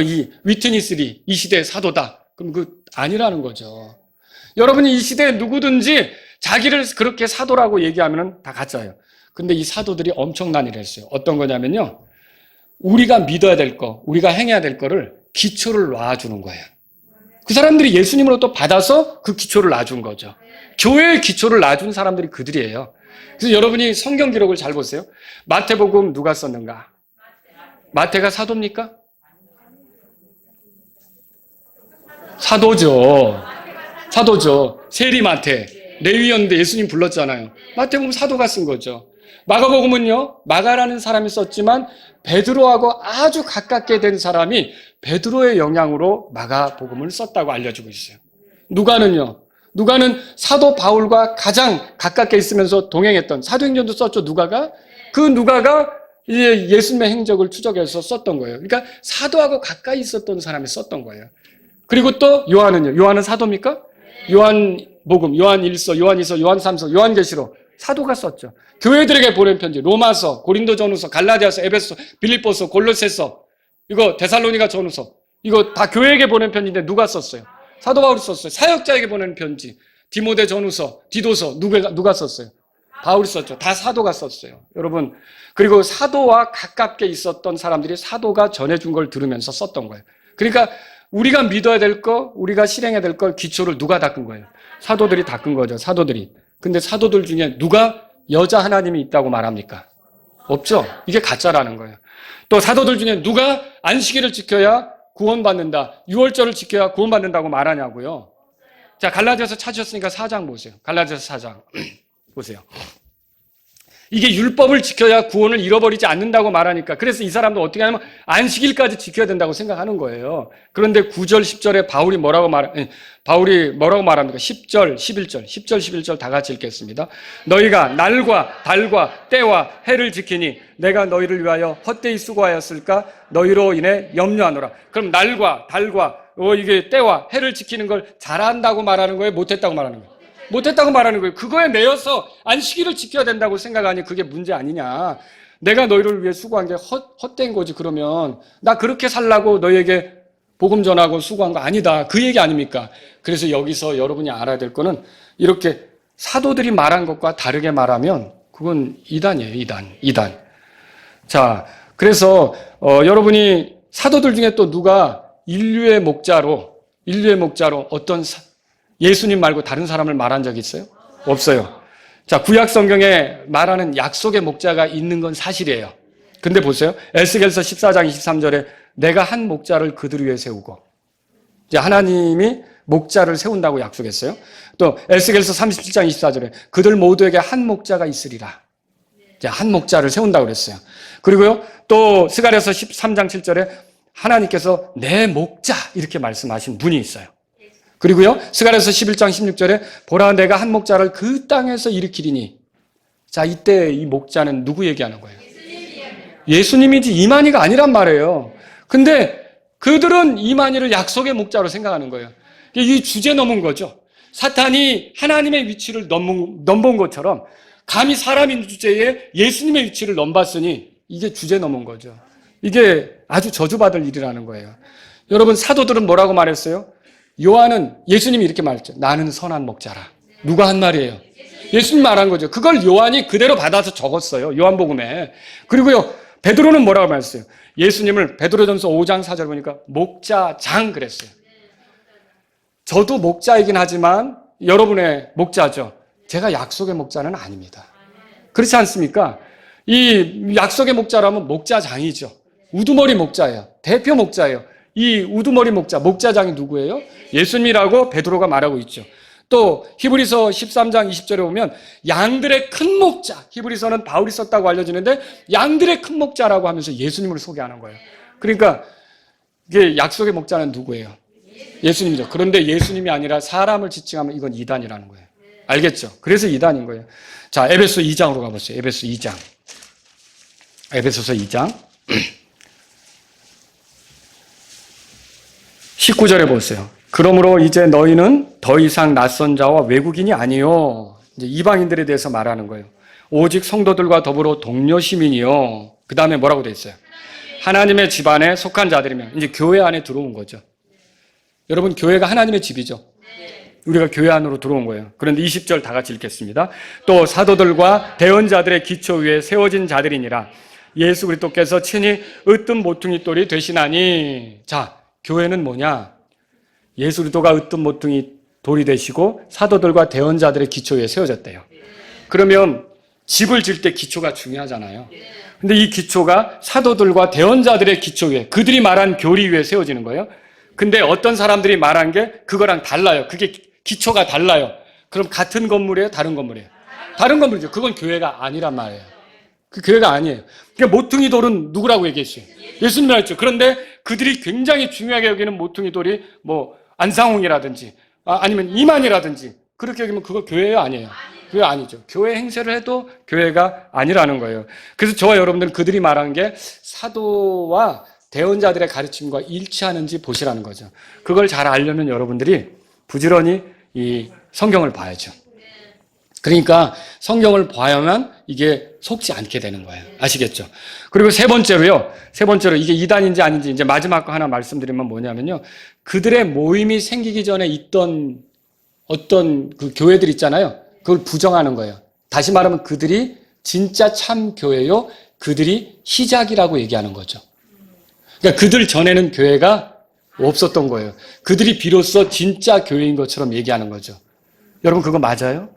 이 위트니스리, 이 시대의 사도다. 그럼 아니라는 거죠. 여러분이 이 시대에 누구든지 자기를 그렇게 사도라고 얘기하면 다 가짜예요. 근데 이 사도들이 엄청난 일을 했어요. 어떤 거냐면요. 우리가 믿어야 될 거, 우리가 행해야 될 거를 기초를 놔주는 거예요. 그 사람들이 예수님으로부터 받아서 그 기초를 놔준 거죠. 교회의 기초를 놔준 사람들이 그들이에요. 그래서 여러분이 성경 기록을 잘 보세요. 마태복음 누가 썼는가? 마태가 사도입니까? 사도죠. 세리 마태. 레위였는데 예수님 불렀잖아요. 마태복음 사도가 쓴 거죠. 마가복음은요. 마가라는 사람이 썼지만 베드로하고 아주 가깝게 된 사람이 베드로의 영향으로 마가복음을 썼다고 알려지고 있어요. 누가는 사도 바울과 가장 가깝게 있으면서 동행했던 사도행전도 썼죠. 누가가 예수님의 행적을 추적해서 썼던 거예요. 그러니까 사도하고 가까이 있었던 사람이 썼던 거예요. 그리고 또 요한은 사도입니까? 요한복음, 요한일서, 요한이서, 요한삼서, 요한계시록 사도가 썼죠. 교회들에게 보낸 편지, 로마서, 고린도전후서, 갈라디아서, 에베소, 빌립보서, 골로새서, 이거 데살로니가 전후서, 이거 다 교회에게 보낸 편지인데 누가 썼어요? 사도 바울이 썼어요. 사역자에게 보낸 편지, 디모데 전후서, 디도서 누가 썼어요? 바울이 썼죠. 다 사도가 썼어요. 여러분, 그리고 사도와 가깝게 있었던 사람들이 사도가 전해준 걸 들으면서 썼던 거예요. 그러니까 우리가 믿어야 될 거, 우리가 실행해야 될 걸 기초를 누가 닦은 거예요? 사도들이 닦은 거죠. 사도들이. 근데 사도들 중에 누가 여자 하나님이 있다고 말합니까? 없죠. 이게 가짜라는 거예요. 또 사도들 중에 누가 안식일을 지켜야 구원받는다, 유월절을 지켜야 구원받는다고 말하냐고요. 자, 갈라디아서 찾으셨으니까 4장 보세요. 갈라디아서 4장 보세요. 이게 율법을 지켜야 구원을 잃어버리지 않는다고 말하니까, 그래서 이 사람도 어떻게 하냐면 안식일까지 지켜야 된다고 생각하는 거예요. 그런데 9절, 10절에 바울이 뭐라고 말합니까? 10절, 11절, 10절, 11절 다 같이 읽겠습니다. 너희가 날과 달과 때와 해를 지키니 내가 너희를 위하여 헛되이 수고하였을까? 너희로 인해 염려하노라. 그럼 날과 달과 이게 때와 해를 지키는 걸 잘한다고 말하는 거예요? 못했다고 말하는 거예요? 못했다고 말하는 거예요. 그거에 매여서 안식일을 지켜야 된다고 생각하니 그게 문제 아니냐. 내가 너희를 위해 수고한 게 헛된 거지. 그러면 나 그렇게 살라고 너희에게 복음 전하고 수고한 거 아니다. 그 얘기 아닙니까? 그래서 여기서 여러분이 알아야 될 거는 이렇게 사도들이 말한 것과 다르게 말하면 그건 이단이에요. 이단. 자, 그래서 여러분이 사도들 중에 또 누가 인류의 목자로 어떤 예수님 말고 다른 사람을 말한 적이 있어요? 없어요. 자, 구약 성경에 말하는 약속의 목자가 있는 건 사실이에요. 근데 보세요. 에스겔서 14장 23절에 내가 한 목자를 그들 위에 세우고, 이제 하나님이 목자를 세운다고 약속했어요. 또 에스겔서 37장 24절에 그들 모두에게 한 목자가 있으리라. 이제 한 목자를 세운다고 그랬어요. 그리고요, 또 스가랴서 13장 7절에 하나님께서 내 목자 이렇게 말씀하신 분이 있어요. 그리고요, 스가랴서 11장 16절에 보라 내가 한 목자를 그 땅에서 일으키리니. 자, 이때 이 목자는 누구 얘기하는 거예요? 예수님이지 이만희가 아니란 말이에요. 근데 그들은 이만희를 약속의 목자로 생각하는 거예요. 이 주제 넘은 거죠. 사탄이 하나님의 위치를 넘본 것처럼 감히 사람인 주제에 예수님의 위치를 넘봤으니 이게 주제 넘은 거죠. 이게 아주 저주받을 일이라는 거예요. 여러분, 사도들은 뭐라고 말했어요? 요한은 예수님이 이렇게 말했죠. 나는 선한 목자라. 누가 한 말이에요? 예수님 말한 거죠. 그걸 요한이 그대로 받아서 적었어요. 요한복음에. 그리고요, 베드로는 뭐라고 말했어요? 예수님을 베드로전서 5장 4절 보니까 목자장 그랬어요. 저도 목자이긴 하지만 여러분의 목자죠. 제가 약속의 목자는 아닙니다. 그렇지 않습니까? 이 약속의 목자라면 목자장이죠. 우두머리 목자예요. 대표 목자예요. 이 우두머리 목자장이 누구예요? 예수님이라고 베드로가 말하고 있죠. 또 히브리서 13장 20절에 보면 양들의 큰 목자, 히브리서는 바울이 썼다고 알려지는데 양들의 큰 목자라고 하면서 예수님을 소개하는 거예요. 그러니까 이게 약속의 목자는 누구예요? 예수님이죠. 그런데 예수님이 아니라 사람을 지칭하면 이건 이단이라는 거예요. 알겠죠? 그래서 이단인 거예요. 자, 에베소 2장으로 가보세요. 에베소 2장. 에베소서 2장. 19절에 보세요. 그러므로 이제 너희는 더 이상 낯선 자와 외국인이 아니요. 이제 이방인들에 대해서 말하는 거예요. 오직 성도들과 더불어 동료 시민이요. 그 다음에 뭐라고 돼 있어요? 하나님의 집안에 속한 자들이면 이제 교회 안에 들어온 거죠. 여러분, 교회가 하나님의 집이죠. 우리가 교회 안으로 들어온 거예요. 그런데 20절 다 같이 읽겠습니다. 또 사도들과 대언자들의 기초 위에 세워진 자들이니라. 예수 그리스도께서 친히 으뜸 모퉁이 돌이 되시나니. 자, 교회는 뭐냐? 예수 그리스도가 으뜸 모퉁이 돌이 되시고 사도들과 대언자들의 기초 위에 세워졌대요. 그러면 집을 질 때 기초가 중요하잖아요. 근데 이 기초가 사도들과 대언자들의 기초 위에, 그들이 말한 교리 위에 세워지는 거예요. 근데 어떤 사람들이 말한 게 그거랑 달라요. 그게 기초가 달라요. 그럼 같은 건물이에요? 다른 건물이에요? 다른 건물이죠. 그건 교회가 아니란 말이에요. 그 교회가 아니에요. 그러니까 모퉁이 돌은 누구라고 얘기했어요? 예수님이 했죠. 그런데 그들이 굉장히 중요하게 여기는 모퉁이 돌이 뭐 안상홍이라든지 아니면 이만이라든지 그렇게 여기면 그거 교회예요? 아니에요? 교회 아니죠. 교회 행세를 해도 교회가 아니라는 거예요. 그래서 저와 여러분들은 그들이 말한 게 사도와 대언자들의 가르침과 일치하는지 보시라는 거죠. 그걸 잘 알려면 여러분들이 부지런히 이 성경을 봐야죠. 그러니까 성경을 봐야만 이게 속지 않게 되는 거예요. 아시겠죠? 그리고 세 번째로 이게 이단인지 아닌지 이제 마지막 거 하나 말씀드리면 뭐냐면요. 그들의 모임이 생기기 전에 있던 어떤 그 교회들 있잖아요. 그걸 부정하는 거예요. 다시 말하면 그들이 진짜 참 교회요. 그들이 시작이라고 얘기하는 거죠. 그러니까 그들 전에는 교회가 없었던 거예요. 그들이 비로소 진짜 교회인 것처럼 얘기하는 거죠. 여러분 그거 맞아요?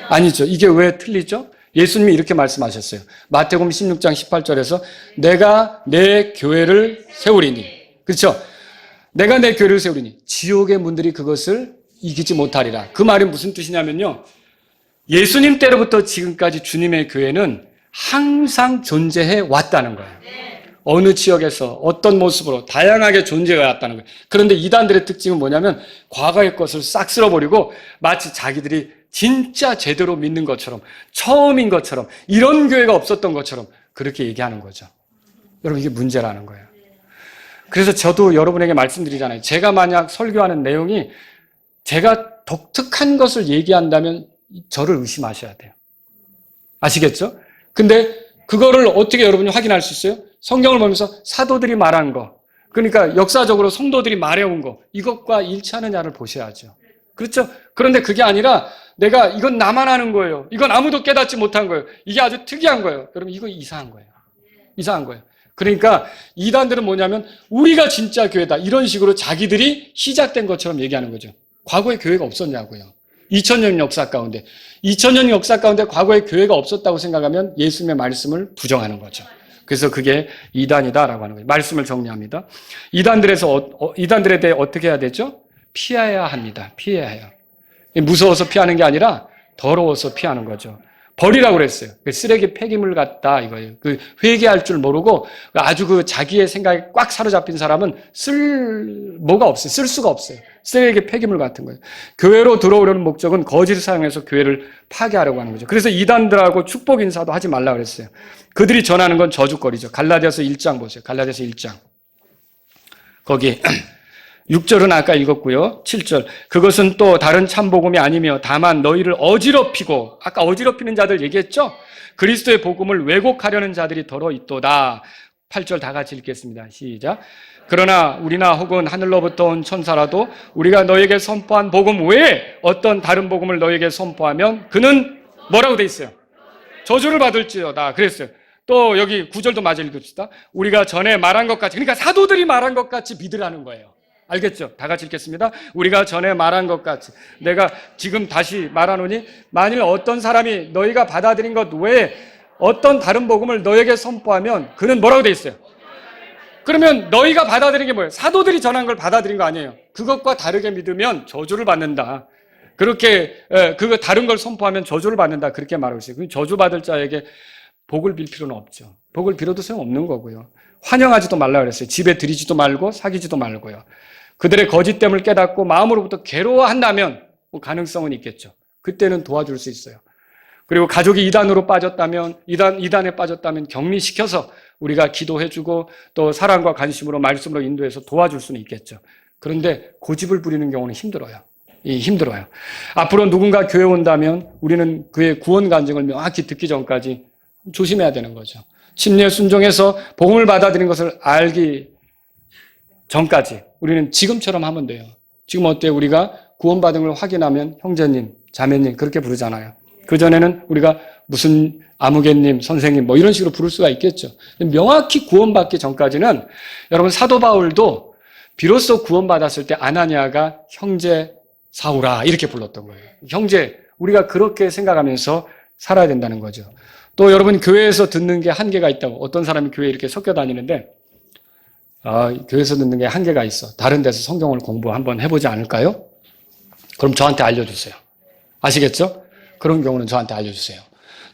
아니죠. 이게 왜 틀리죠? 예수님이 이렇게 말씀하셨어요. 마태복음 16장 18절에서 내가 내 교회를 세우리니. 그렇죠? 내가 내 교회를 세우리니 지옥의 문들이 그것을 이기지 못하리라. 그 말이 무슨 뜻이냐면요. 예수님 때로부터 지금까지 주님의 교회는 항상 존재해 왔다는 거예요. 어느 지역에서 어떤 모습으로 다양하게 존재해 왔다는 거예요. 그런데 이단들의 특징은 뭐냐면 과거의 것을 싹 쓸어버리고 마치 자기들이 진짜 제대로 믿는 것처럼 처음인 것처럼 이런 교회가 없었던 것처럼 그렇게 얘기하는 거죠. 여러분 이게 문제라는 거예요. 그래서 저도 여러분에게 말씀드리잖아요. 제가 만약 설교하는 내용이 제가 독특한 것을 얘기한다면 저를 의심하셔야 돼요. 아시겠죠? 근데 그거를 어떻게 여러분이 확인할 수 있어요? 성경을 보면서 사도들이 말한 거, 그러니까 역사적으로 성도들이 말해온 거, 이것과 일치하느냐를 보셔야죠. 그렇죠? 그런데 그게 아니라 내가 이건 나만 아는 거예요. 이건 아무도 깨닫지 못한 거예요. 이게 아주 특이한 거예요. 여러분 이거 이상한 거예요. 이상한 거예요. 그러니까 이단들은 뭐냐면 우리가 진짜 교회다. 이런 식으로 자기들이 시작된 것처럼 얘기하는 거죠. 과거에 교회가 없었냐고요. 2000년 역사 가운데. 2000년 역사 가운데 과거에 교회가 없었다고 생각하면 예수님의 말씀을 부정하는 거죠. 그래서 그게 이단이다라고 하는 거예요. 말씀을 정리합니다. 이단들에 대해 어떻게 해야 되죠? 피해야 합니다. 피해야 해요. 무서워서 피하는 게 아니라 더러워서 피하는 거죠. 버리라고 그랬어요. 쓰레기 폐기물 같다 이거예요. 회개할 줄 모르고 아주 자기의 생각에 꽉 사로잡힌 사람은 뭐가 없어요. 쓸 수가 없어요. 쓰레기 폐기물 같은 거예요. 교회로 들어오려는 목적은 거짓을 사용해서 교회를 파괴하려고 하는 거죠. 그래서 이단들하고 축복 인사도 하지 말라 그랬어요. 그들이 전하는 건 저주거리죠. 갈라디아서 1장 보세요. 갈라디아서 1장. 거기 6절은 아까 읽었고요. 7절. 그것은 또 다른 참복음이 아니며 다만 너희를 어지럽히고, 아까 어지럽히는 자들 얘기했죠? 그리스도의 복음을 왜곡하려는 자들이 더러 있도다. 8절 다 같이 읽겠습니다. 시작. 그러나 우리나 혹은 하늘로부터 온 천사라도 우리가 너에게 선포한 복음 외에 어떤 다른 복음을 너에게 선포하면 그는 뭐라고 돼 있어요? 저주를 받을지어다. 그랬어요. 또 여기 9절도 마저 읽읍시다. 우리가 전에 말한 것 같이, 그러니까 사도들이 말한 것 같이 믿으라는 거예요. 알겠죠? 다 같이 읽겠습니다. 우리가 전에 말한 것 같이 내가 지금 다시 말하노니 만일 어떤 사람이 너희가 받아들인 것 외에 어떤 다른 복음을 너에게 선포하면 그는 뭐라고 돼 있어요? 그러면 너희가 받아들인 게 뭐예요? 사도들이 전한 걸 받아들인 거 아니에요. 그것과 다르게 믿으면 저주를 받는다. 그렇게 그거 다른 걸 선포하면 저주를 받는다. 그렇게 말하고 있어요. 저주받을 자에게 복을 빌 필요는 없죠. 복을 빌어도 소용없는 거고요. 환영하지도 말라 그랬어요. 집에 들이지도 말고 사귀지도 말고요. 그들의 거짓됨을 깨닫고 마음으로부터 괴로워한다면 가능성은 있겠죠. 그때는 도와줄 수 있어요. 그리고 가족이 이단으로 빠졌다면, 이단에 빠졌다면 격리시켜서 우리가 기도해주고 또 사랑과 관심으로 말씀으로 인도해서 도와줄 수는 있겠죠. 그런데 고집을 부리는 경우는 힘들어요. 힘들어요. 앞으로 누군가 교회 온다면 우리는 그의 구원 간증을 명확히 듣기 전까지 조심해야 되는 거죠. 침례 순종해서 복음을 받아들인 것을 알기 전까지 우리는 지금처럼 하면 돼요. 지금 어때요? 우리가 구원받은 걸 확인하면 형제님, 자매님 그렇게 부르잖아요. 그전에는 우리가 무슨 아무개님, 선생님 뭐 이런 식으로 부를 수가 있겠죠. 명확히 구원받기 전까지는 여러분 사도 바울도 비로소 구원받았을 때 아나니아가 형제 사울아 이렇게 불렀던 거예요. 형제, 우리가 그렇게 생각하면서 살아야 된다는 거죠. 또 여러분 교회에서 듣는 게 한계가 있다고. 어떤 사람이 교회에 이렇게 섞여 다니는데 교회에서 듣는 게 한계가 있어. 다른 데서 성경을 공부 한번 해보지 않을까요? 그럼 저한테 알려주세요. 아시겠죠? 그런 경우는 저한테 알려주세요.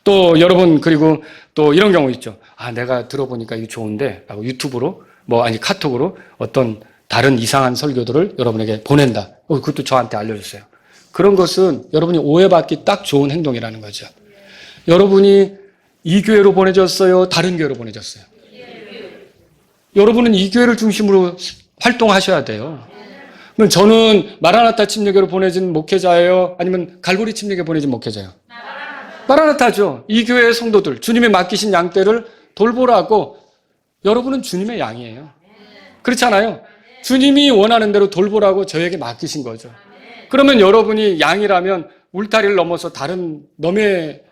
또 여러분 그리고 또 이런 경우 있죠. 내가 들어보니까 이거 좋은데 라고 유튜브로 카톡으로 어떤 다른 이상한 설교들을 여러분에게 보낸다. 그것도 저한테 알려주세요. 그런 것은 여러분이 오해받기 딱 좋은 행동이라는 거죠. 여러분이 이 교회로 보내졌어요? 다른 교회로 보내졌어요? 여러분은 이 교회를 중심으로 활동하셔야 돼요. 그럼 저는 마라나타 침례교로 보내진 목회자예요? 아니면 갈보리 침례교 보내진 목회자예요? 마라나타죠. 이 교회의 성도들, 주님이 맡기신 양떼를 돌보라고. 여러분은 주님의 양이에요. 그렇잖아요. 주님이 원하는 대로 돌보라고 저에게 맡기신 거죠. 그러면 여러분이 양이라면 울타리를 넘어서 다른 넘의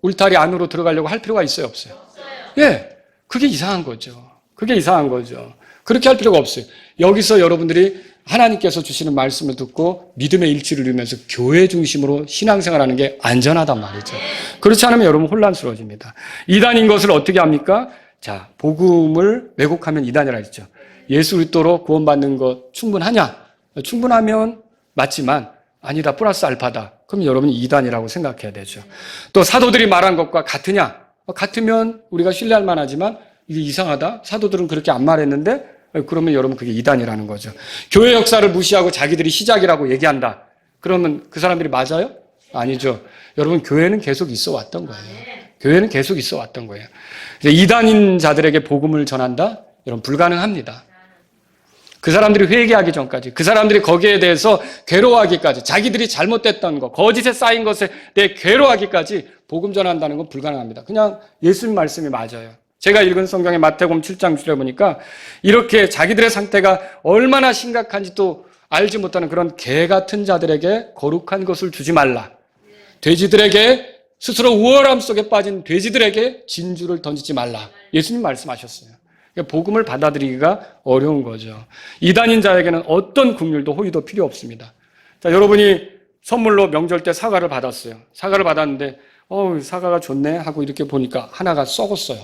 울타리 안으로 들어가려고 할 필요가 있어요, 없어요? 예, 그게 이상한 거죠. 그게 이상한 거죠. 그렇게 할 필요가 없어요. 여기서 여러분들이 하나님께서 주시는 말씀을 듣고 믿음의 일치를 이루면서 교회 중심으로 신앙생활하는 게 안전하단 말이죠. 그렇지 않으면 여러분 혼란스러워집니다. 이단인 것을 어떻게 합니까? 자, 복음을 왜곡하면 이단이라 했죠. 예수 그리스도로 구원받는 것 충분하냐? 충분하면 맞지만 아니다, 플러스 알파다. 그럼 여러분이 이단이라고 생각해야 되죠. 또 사도들이 말한 것과 같으냐? 같으면 우리가 신뢰할 만하지만 이게 이상하다? 사도들은 그렇게 안 말했는데 그러면 여러분 그게 이단이라는 거죠. 교회 역사를 무시하고 자기들이 시작이라고 얘기한다. 그러면 그 사람들이 맞아요? 아니죠. 여러분 교회는 계속 있어 왔던 거예요. 교회는 계속 있어 왔던 거예요. 이단인 자들에게 복음을 전한다? 여러분 불가능합니다. 그 사람들이 회개하기 전까지, 그 사람들이 거기에 대해서 괴로워하기까지, 자기들이 잘못됐던 것, 거짓에 쌓인 것에 대해 괴로워하기까지 복음 전한다는 건 불가능합니다. 그냥 예수님 말씀이 맞아요. 제가 읽은 성경의 마태복음 7장 6절에 보니까 이렇게 자기들의 상태가 얼마나 심각한지 또 알지 못하는 그런 개 같은 자들에게 거룩한 것을 주지 말라. 돼지들에게 스스로 우월함 속에 빠진 돼지들에게 진주를 던지지 말라. 예수님 말씀하셨어요. 복음을 받아들이기가 어려운 거죠. 이단인 자에게는 어떤 긍휼도 호의도 필요 없습니다. 자, 여러분이 선물로 명절 때 사과를 받았어요. 사과를 받았는데 사과가 좋네 하고 이렇게 보니까 하나가 썩었어요.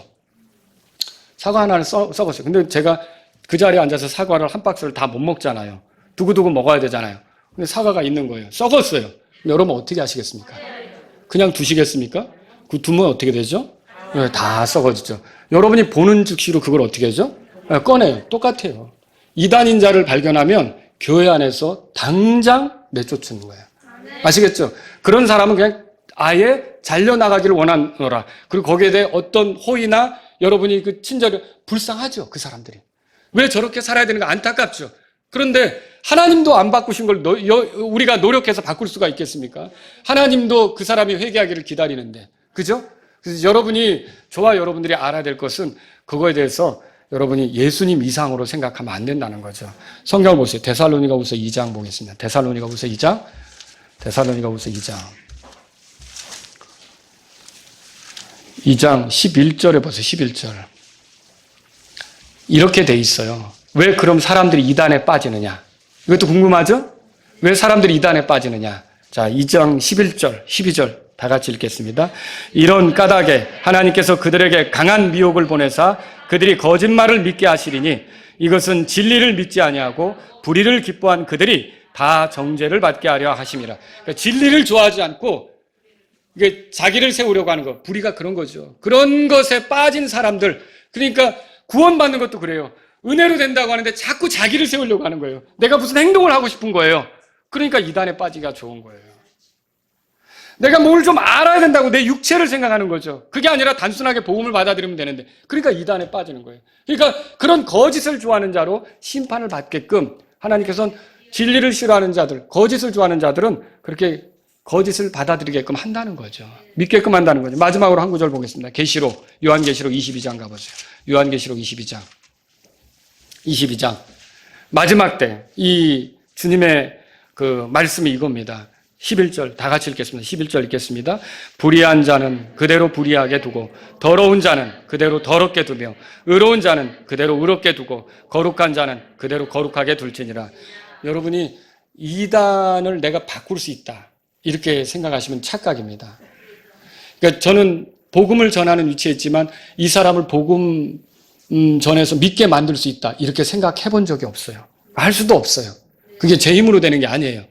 사과 하나는 썩었어요. 근데 제가 그 자리에 앉아서 사과를 한 박스를 다 못 먹잖아요. 두고두고 먹어야 되잖아요. 근데 사과가 있는 거예요. 썩었어요. 여러분 어떻게 하시겠습니까? 그냥 두시겠습니까? 그 두면 어떻게 되죠? 네, 다 썩어지죠. 여러분이 보는 즉시로 그걸 어떻게 하죠? 네, 꺼내요. 똑같아요. 이단인 자를 발견하면 교회 안에서 당장 내쫓는 거예요. 아시겠죠? 그런 사람은 그냥 아예 잘려나가기를 원하노라. 그리고 거기에 대해 어떤 호의나 여러분이 그 친절이 불쌍하죠. 그 사람들이. 왜 저렇게 살아야 되는가 안타깝죠. 그런데 하나님도 안 바꾸신 걸 우리가 노력해서 바꿀 수가 있겠습니까? 하나님도 그 사람이 회개하기를 기다리는데. 그죠? 그래서 저와 여러분들이 알아야 될 것은 그거에 대해서 여러분이 예수님 이상으로 생각하면 안 된다는 거죠. 성경을 보세요. 데살로니가후서 2장 보겠습니다. 데살로니가후서 2장. 2장 11절에 보세요. 11절. 이렇게 돼 있어요. 왜 그럼 사람들이 이단에 빠지느냐? 이것도 궁금하죠? 왜 사람들이 이단에 빠지느냐? 자, 2장 11절, 12절 다 같이 읽겠습니다. 이런 까닭에 하나님께서 그들에게 강한 미혹을 보내사 그들이 거짓말을 믿게 하시리니 이것은 진리를 믿지 아니하고 불의를 기뻐한 그들이 다 정죄를 받게 하려 하심이라. 그러니까 진리를 좋아하지 않고 이게 자기를 세우려고 하는 거, 불의가 그런 거죠. 그런 것에 빠진 사람들, 그러니까 구원받는 것도 그래요. 은혜로 된다고 하는데 자꾸 자기를 세우려고 하는 거예요. 내가 무슨 행동을 하고 싶은 거예요. 그러니까 이단에 빠지기가 좋은 거예요. 내가 뭘 좀 알아야 된다고 내 육체를 생각하는 거죠. 그게 아니라 단순하게 복음을 받아들이면 되는데, 그러니까 이단에 빠지는 거예요. 그러니까 그런 거짓을 좋아하는 자로 심판을 받게끔 하나님께서는 진리를 싫어하는 자들, 거짓을 좋아하는 자들은 그렇게 거짓을 받아들이게끔 한다는 거죠. 믿게끔 한다는 거죠. 마지막으로 한 구절 보겠습니다. 계시록, 요한계시록 22장 가보세요. 요한계시록 22장. 마지막 때 이 주님의 그 말씀이 이겁니다. 11절 다 같이 읽겠습니다. 11절 읽겠습니다. 불의한 자는 그대로 불의하게 두고 더러운 자는 그대로 더럽게 두며 의로운 자는 그대로 의롭게 두고 거룩한 자는 그대로 거룩하게 둘지니라. 여러분이 이단을 내가 바꿀 수 있다. 이렇게 생각하시면 착각입니다. 그러니까 저는 복음을 전하는 위치에 있지만 이 사람을 복음 전해서 믿게 만들 수 있다. 이렇게 생각해 본 적이 없어요. 할 수도 없어요. 그게 제 힘으로 되는 게 아니에요.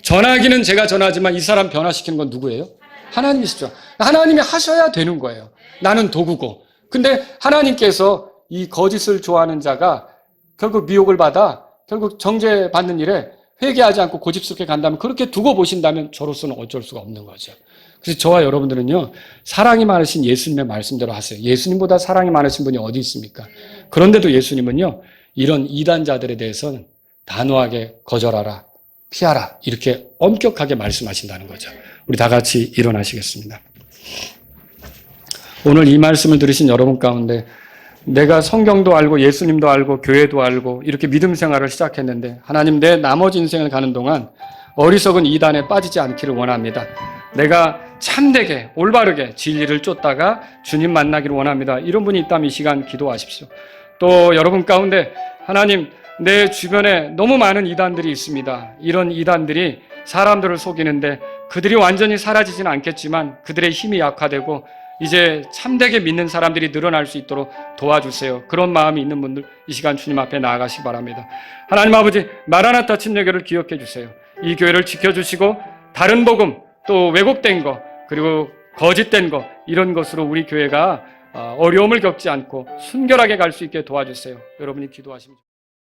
전하기는 제가 전하지만 이 사람 변화시키는 건 누구예요? 하나님이시죠. 하나님이 하셔야 되는 거예요. 나는 도구고. 근데 하나님께서 이 거짓을 좋아하는 자가 결국 미혹을 받아 결국 정죄받는 일에 회개하지 않고 고집스럽게 간다면, 그렇게 두고 보신다면 저로서는 어쩔 수가 없는 거죠. 그래서 저와 여러분들은요, 사랑이 많으신 예수님의 말씀대로 하세요. 예수님보다 사랑이 많으신 분이 어디 있습니까? 그런데도 예수님은요, 이런 이단자들에 대해서는 단호하게 거절하라, 피하라, 이렇게 엄격하게 말씀하신다는 거죠. 우리 다 같이 일어나시겠습니다. 오늘 이 말씀을 들으신 여러분 가운데 내가 성경도 알고 예수님도 알고 교회도 알고 이렇게 믿음 생활을 시작했는데 하나님, 내 나머지 인생을 가는 동안 어리석은 이단에 빠지지 않기를 원합니다. 내가 참되게 올바르게 진리를 쫓다가 주님 만나기를 원합니다. 이런 분이 있다면 이 시간 기도하십시오. 또 여러분 가운데 하나님 내 주변에 너무 많은 이단들이 있습니다. 이런 이단들이 사람들을 속이는데 그들이 완전히 사라지지는 않겠지만 그들의 힘이 약화되고 이제 참되게 믿는 사람들이 늘어날 수 있도록 도와주세요. 그런 마음이 있는 분들 이 시간 주님 앞에 나아가시기 바랍니다. 하나님 아버지, 마라나타 침례교를 기억해 주세요. 이 교회를 지켜주시고 다른 복음, 또 왜곡된 거, 그리고 거짓된 거, 이런 것으로 우리 교회가 어려움을 겪지 않고 순결하게 갈 수 있게 도와주세요. 여러분이 기도하십니다.